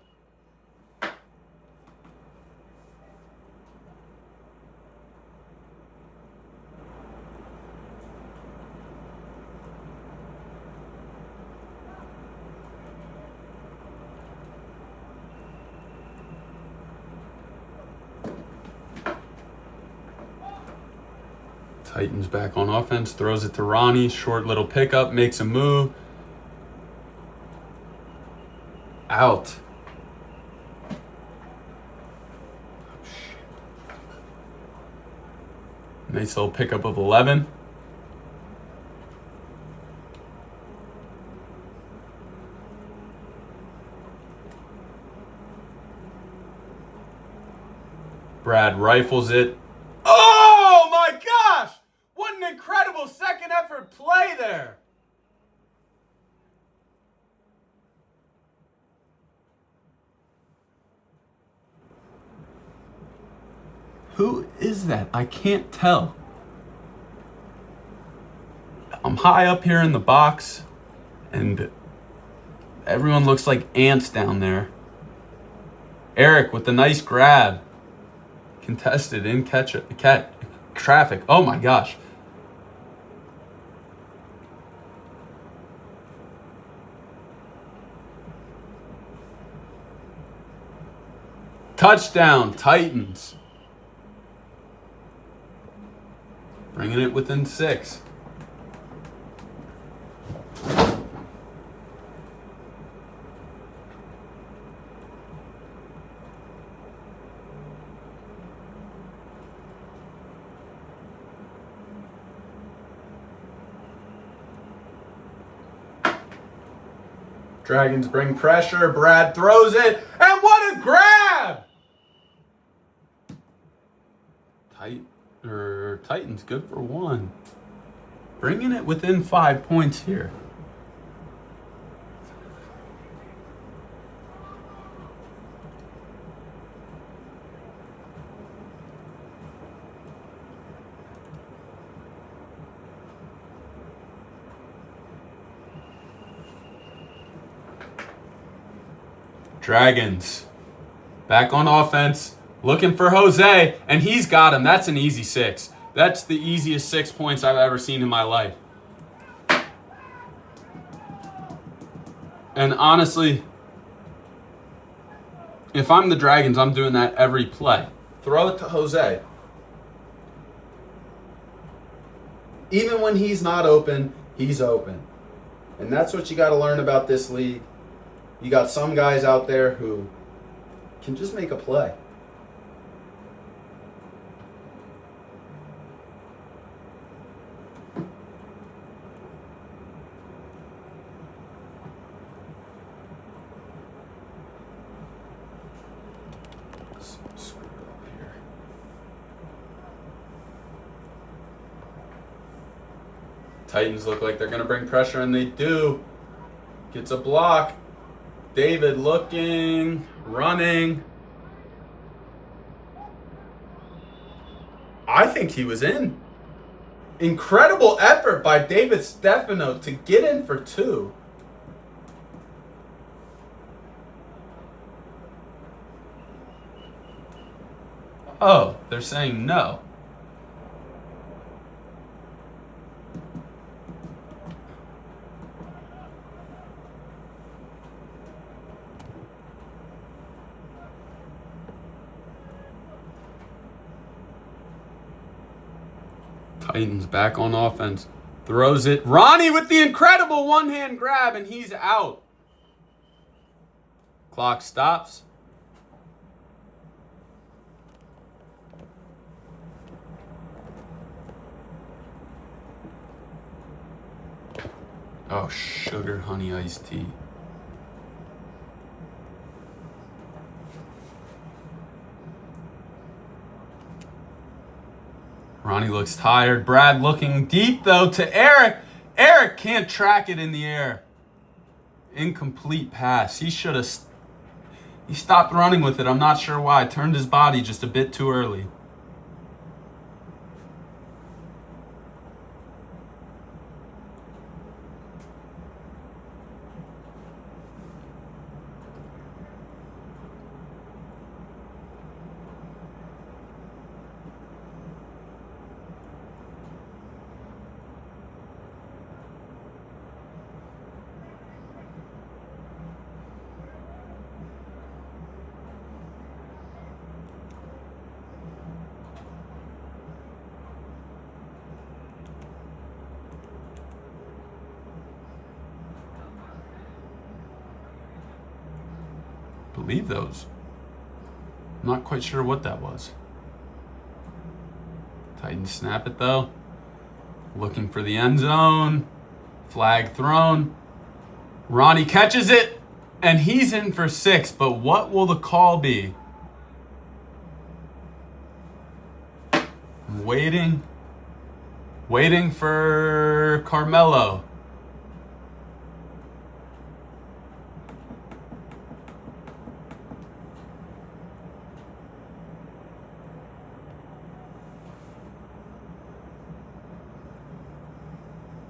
Titans back on offense, throws it to Ronnie, short little pickup, makes a move. Out. Nice little pickup of 11. Brad rifles it. Oh my gosh! What an incredible second effort play there. Who is that? I can't tell. I'm high up here in the box, and everyone looks like ants down there. Eric with the nice grab. Contested in traffic. Oh my gosh. Touchdown, Titans. Bringing it within 6. Dragons bring pressure. Brad throws it. And what a grab! Titans good for 1. Bringing it within 5 points here. Dragons back on offense, looking for Jose, and he's got him. That's an easy 6. That's the easiest 6 points I've ever seen in my life. And honestly, if I'm the Dragons, I'm doing that every play. Throw it to Jose. Even when he's not open, he's open. And that's what you got to learn about this league. You got some guys out there who can just make a play. Screw it up here. Titans look like they're going to bring pressure, and they do. Gets a block. David looking, running. I think he was in. Incredible effort by David Stefano to get in for 2. Oh, they're saying no. Titans back on offense. Throws it. Ronnie with the incredible one-hand grab, and he's out. Clock stops. Oh, sugar honey iced tea. Ronnie looks tired. Brad looking deep, though, to Eric. Eric can't track it in the air. Incomplete pass. He should have... He stopped running with it. I'm not sure why. Turned his body just a bit too early. Believe those. I'm not quite sure what that was. Titans snap it though. Looking for the end zone. Flag thrown. Ronnie catches it, and he's in for 6. But what will the call be? I'm waiting for Carmelo.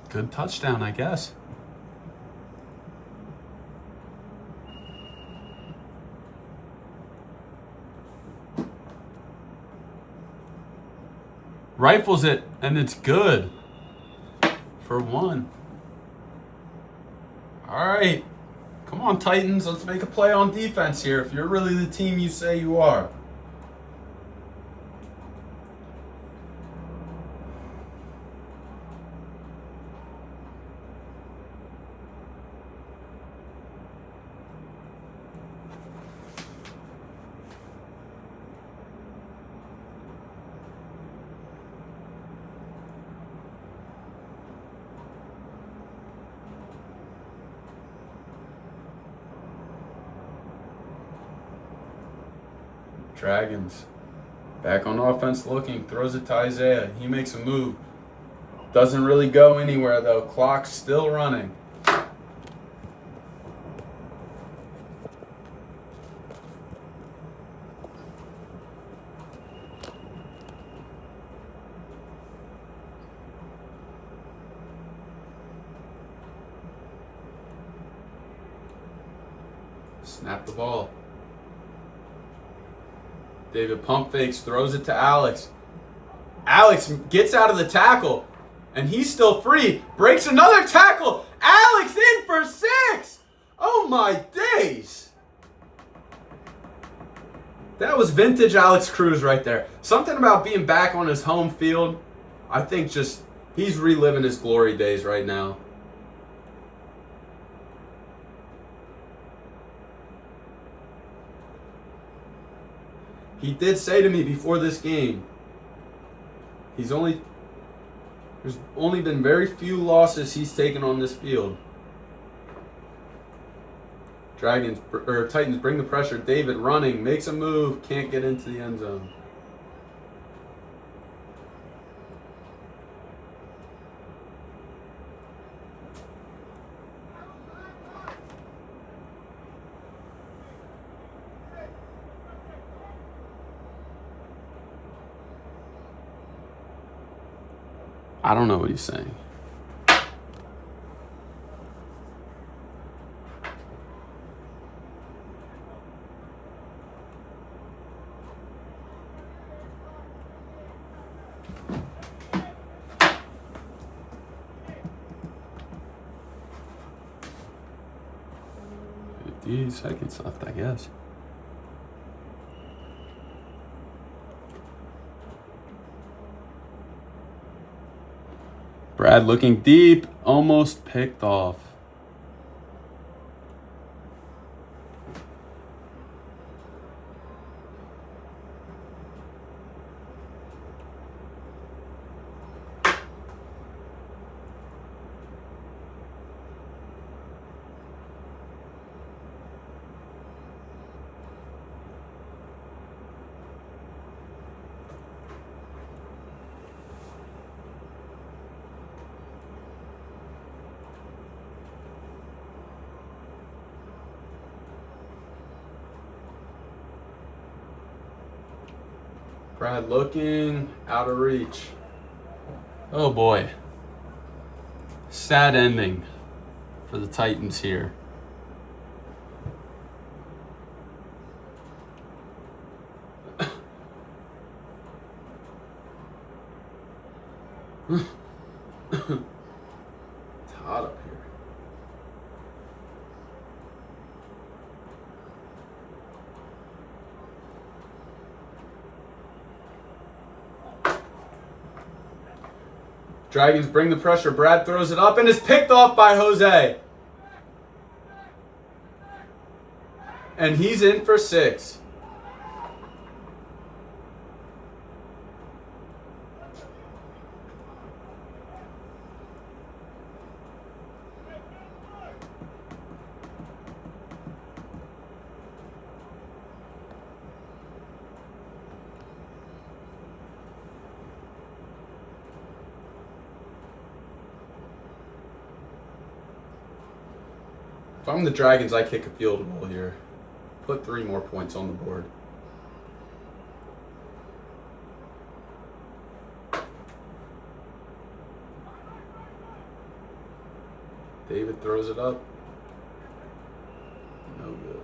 Good touchdown, I guess. Rifles it, and it's good. For 1. All right. Come on, Titans. Let's make a play on defense here if you're really the team you say you are. Dragons. Back on offense looking. Throws it to Isaiah. He makes a move. Doesn't really go anywhere though. Clock's still running. Snap the ball. David pump fakes, throws it to Alex. Alex gets out of the tackle, and he's still free. Breaks another tackle. Alex in for 6. Oh my days. That was vintage Alex Cruz right there. Something about being back on his home field. I think just he's reliving his glory days right now. He did say to me before this game, there's only been very few losses he's taken on this field. Titans bring the pressure. David running, makes a move, can't get into the end zone. I don't know what he's saying. 50 seconds left, I guess. Brad looking deep, almost picked off. Brad looking out of reach. Oh boy. Sad ending for the Titans here. It's hot up here. Dragons bring the pressure. Brad throws it up and is picked off by Jose. And he's in for 6. If I'm the Dragons, I kick a field goal here. Put 3 more points on the board. David throws it up. No good.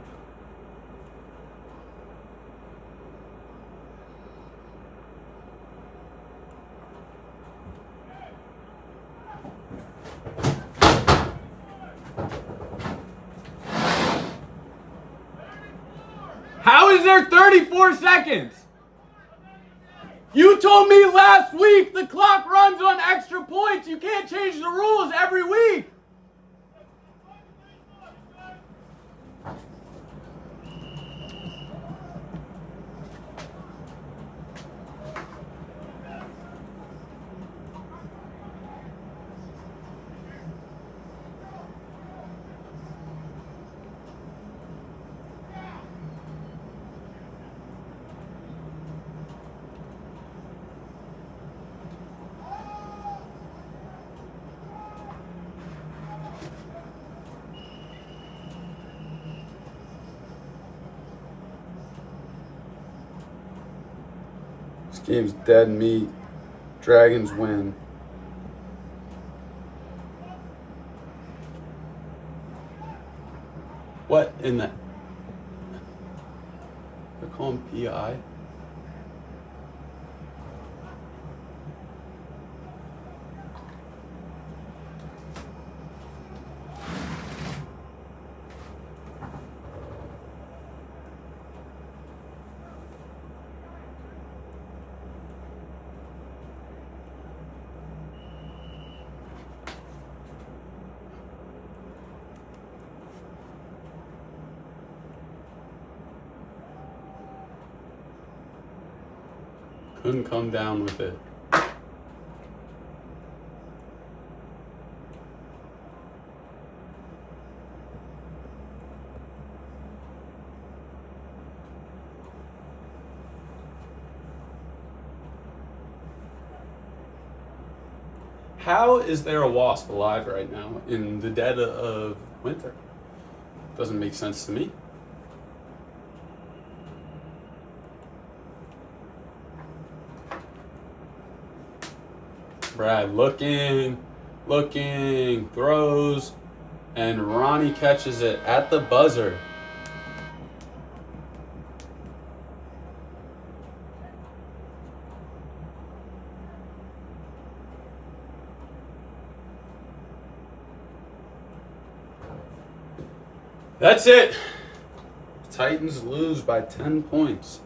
How is there 34 seconds? You told me last week the clock runs on extra points. You can't change the rules every week. This game's dead meat. Dragons win. What in the... They're calling PI? Couldn't come down with it. How is there a wasp alive right now in the dead of winter? Doesn't make sense to me. Brad looking, throws, and Ronnie catches it at the buzzer. That's it. Titans lose by 10 points.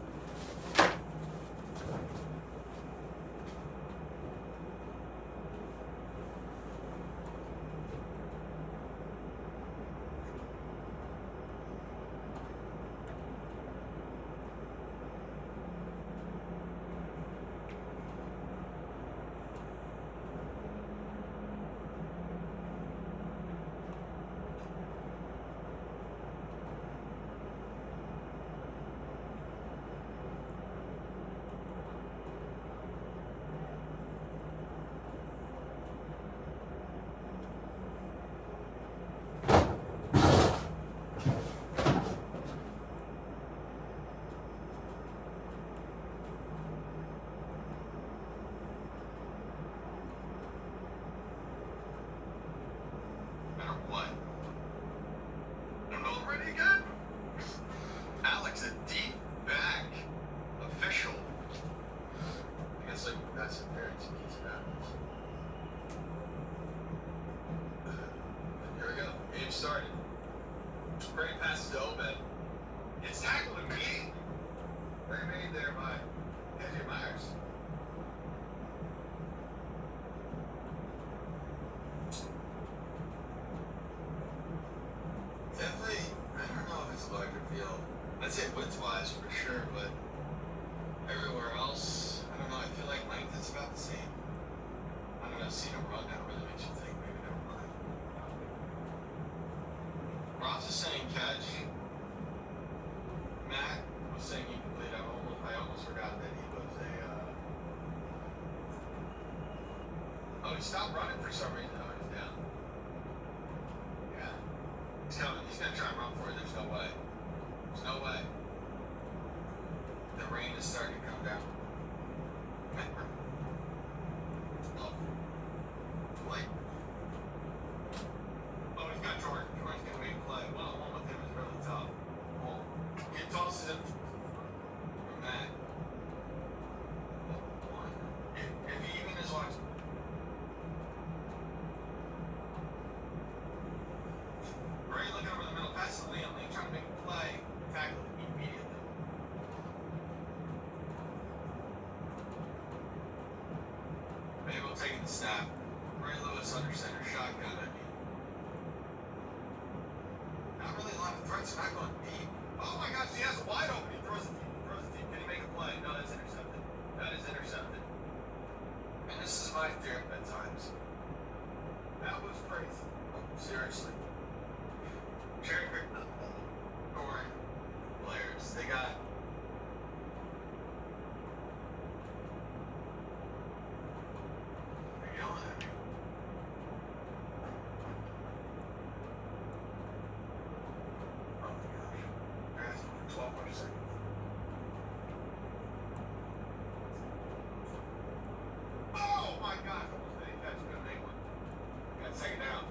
Matter what? I'm ready again? Alex, a deep back. Official. I guess that's a very piece of apples. Here we go. Game started. Great passes to Obed. It's tackled immediately. Very made there by AJ Myers. Definitely, I don't know if it's a larger field. I'd say width-wise for sure, but everywhere else, I don't know. I feel like length is about the same. I don't know. Seeing a run now really makes you think. Maybe never mind. Ross is saying catch. Matt was saying he complete. I almost forgot that he was a. Oh, he stopped running for some reason. Oh, he's down. Yeah. He's coming. He's gonna try and run for it. There's no way. There's no way. The rain is starting to come down. Oh. Like. Oh, he's got Jordan. Jordan's gonna make a play. One with him is really tough. Well, he tosses it from Matt. One. If he even is watching. Ray looking over the middle, pass to Liam. Liam trying to make a play. Tackle immediately. Babel taking the snap. Ray Lewis under center, shotgun. Not really a lot of threats. Not going deep. Oh my gosh, he has a wide open. He throws it deep. He throws it deep. Can he make a play? No, that's intercepted. That is intercepted. And this is my fear at times. That was crazy. Seriously. Cherry pick scoring players. They got. They're yelling at me. Oh my gosh. They're asking for 12 more seconds. Oh my gosh. Almost didn't catch. Gonna make one. Got second down.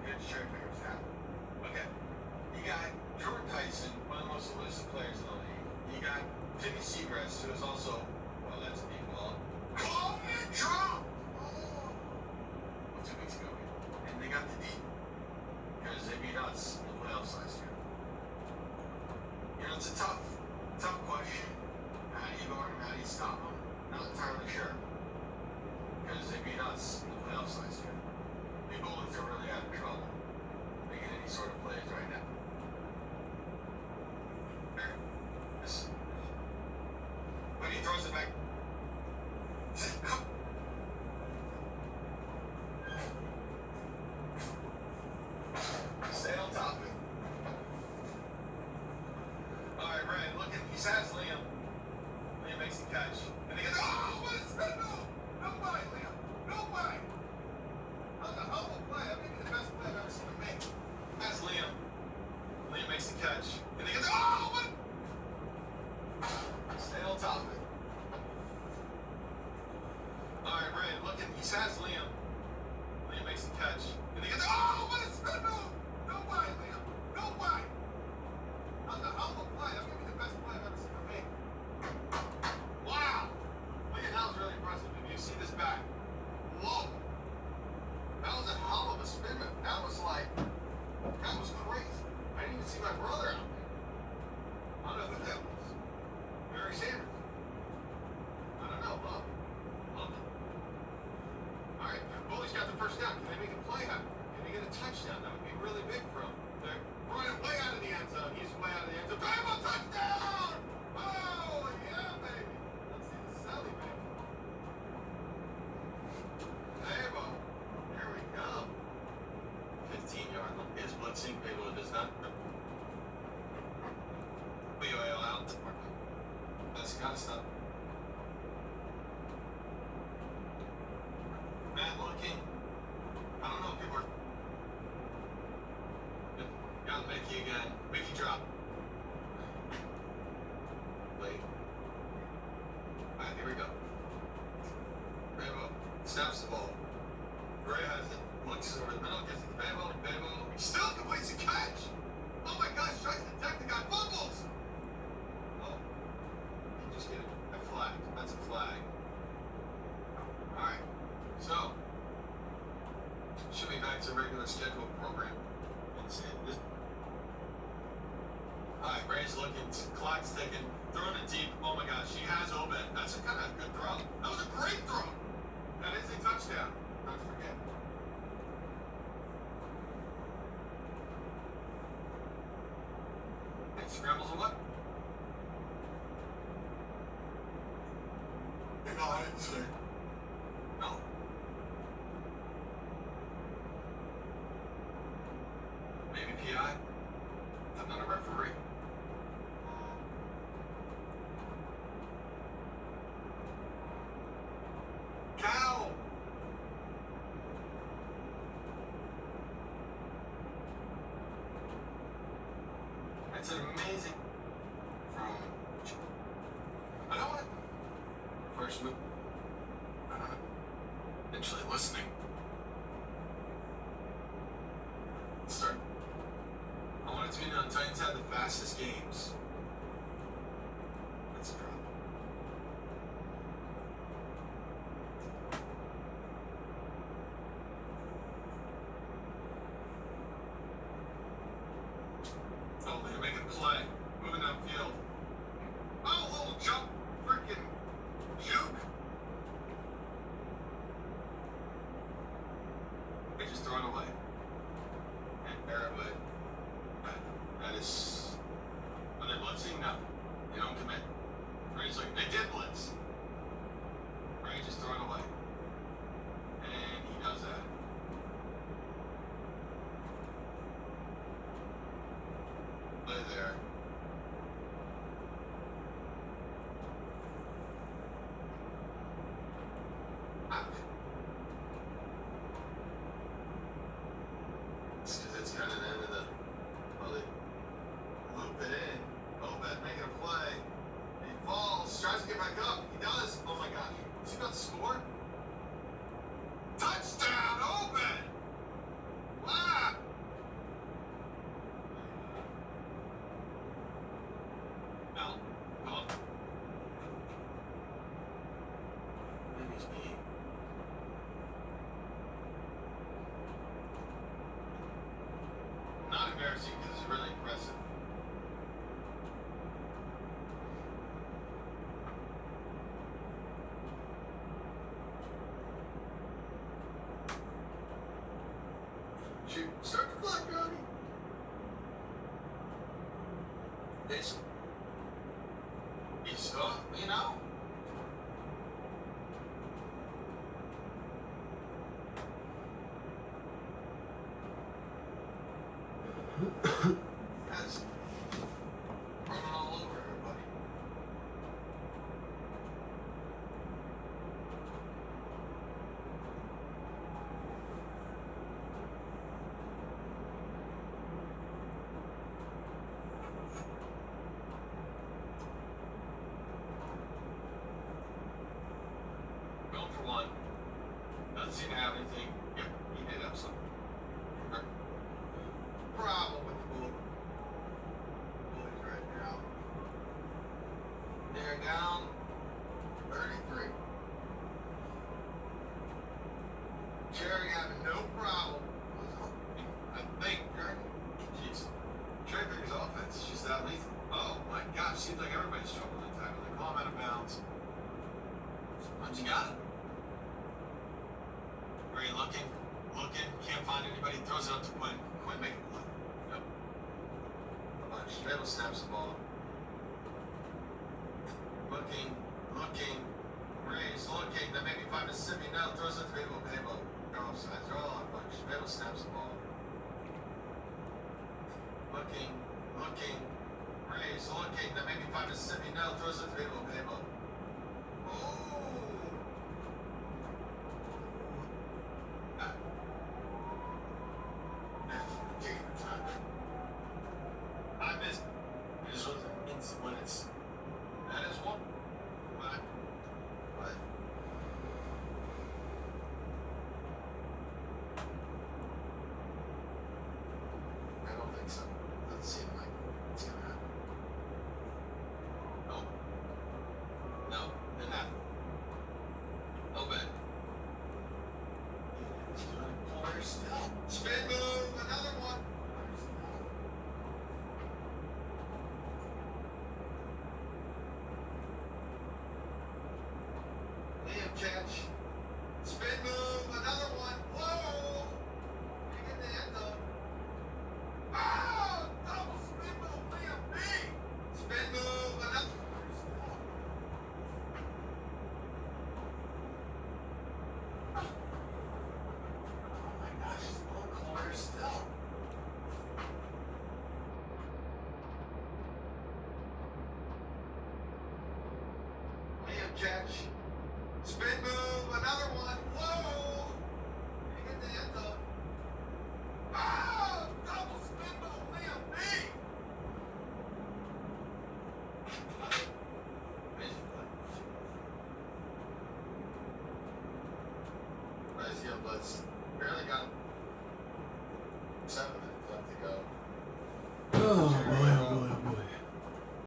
Good cherry pickers now. Okay. You got Jordan Tyson, one of the most elusive players in the league. You got Jimmy Seagrass, who is also, well, that's a deep ball. Call and drop! Oh. Well, 2 weeks ago. And they got the deep. Because they beat us in the playoffs last year. You know, it's a tough question. How do you guard them? How do you stop them? Not entirely sure. Because they beat us in the playoffs last year. The Bullets are really out of trouble making any sort of plays right now. There. This. When he throws it back. Stay on top of it. Alright, Brad, look at he says Liam. Liam makes the catch. And he goes, oh, what a spin move! No way, Liam. No way! That was a humble play. That may be the best play I've ever seen him make. That's Liam. Liam makes the catch. And he goes, oh, what? Stay on top of it. Alright, Brad, look at he says Liam. Liam makes the catch. And he goes, oh, what a spin move! No way, Liam. No way! That was a humble play. That may be the best play I've ever seen him make. Wow! my brother out there. I don't know who that was. Barry Sanders. I don't know. Look. All right. Bully's got the first down. Can they make a play out of it? Can they get a touchdown? That would be really big for him. They're running way out of the end zone. He's way out of the end zone. Bam! Touchdown! Oh, yeah, baby. Let's see the Sally, baby. Bam! There we go. 15-yard line. Is blitzing. People does not. BOL out. That's got to stop. Matt looking. I don't know. People are. Got Mickey again. Mickey drop. Late. Alright, here we go. Babo snaps the ball. Gray has it. Looks over the middle. Gets it to Babo. Babo. He still completes the catch. Oh my gosh. Tries to detect the guy. Fumbles. Oh. He just get a flag. That's a flag. Alright. So. Should be back to regular scheduled program. Let's see. Alright, Bray's looking, clock's ticking, throwing it deep. Oh my gosh, he has Obed. That's a kind of good throw. That was a great throw. That is a touchdown. Don't forget. And scrambles a what? No, I didn't say. No. Maybe PI? I'm not a referee. Cow! It's an amazing from. I don't want it. First move. Actually listening. Start. I want it to be known Titans had the fastest games. That's a problem. Oh, they're making a play. Moving downfield. Oh, little jump. Freaking juke. They just throw it away. And Barrett. That is. Are they blitzing? No. They don't commit. Ray's like, they did blitz. Ray just throw it away. And he does that. Play there. Ah. It's because it's kind of the end of the. Well, they loop it in. Obed making a play. He falls, tries to get back up. He does. Oh my gosh. Is he about to score? Touchdown, Obed! Wow! Al, come on. Maybe it's me. Not embarrassing because it's really impressive. Shoot, start the clock, Johnny. It's you know. That's running all over everybody. it seems like everybody's struggling to tackle. They call him out of bounds. Sometimes you got it. Where are you looking? Can't find anybody. Throws it up to Quinn. Quinn make a play. Yep. A bunch. Bfal snaps the ball. Looking. Ray's looking. That may be fine. Mississippi now throws it to Bfal. They're offside. They're all on a bunch. Bfal snaps the ball. Looking. Ray's looking. That may be fine. Mississippi now throws it to Bfal. Oh! Taking the time. I missed. It just wasn't when it's. That is one. But. I don't think so. Doesn't seem like it's gonna happen. No, they're not. No bet. He's doing corner still. Spin move, another one. Liam catch. Spin move, another one. Whoa! Big in the end though. Ah! Double spin move, Liam B. Spin move, another. Oh my gosh, he's a little corner still. Liam catch. Spin move, another one.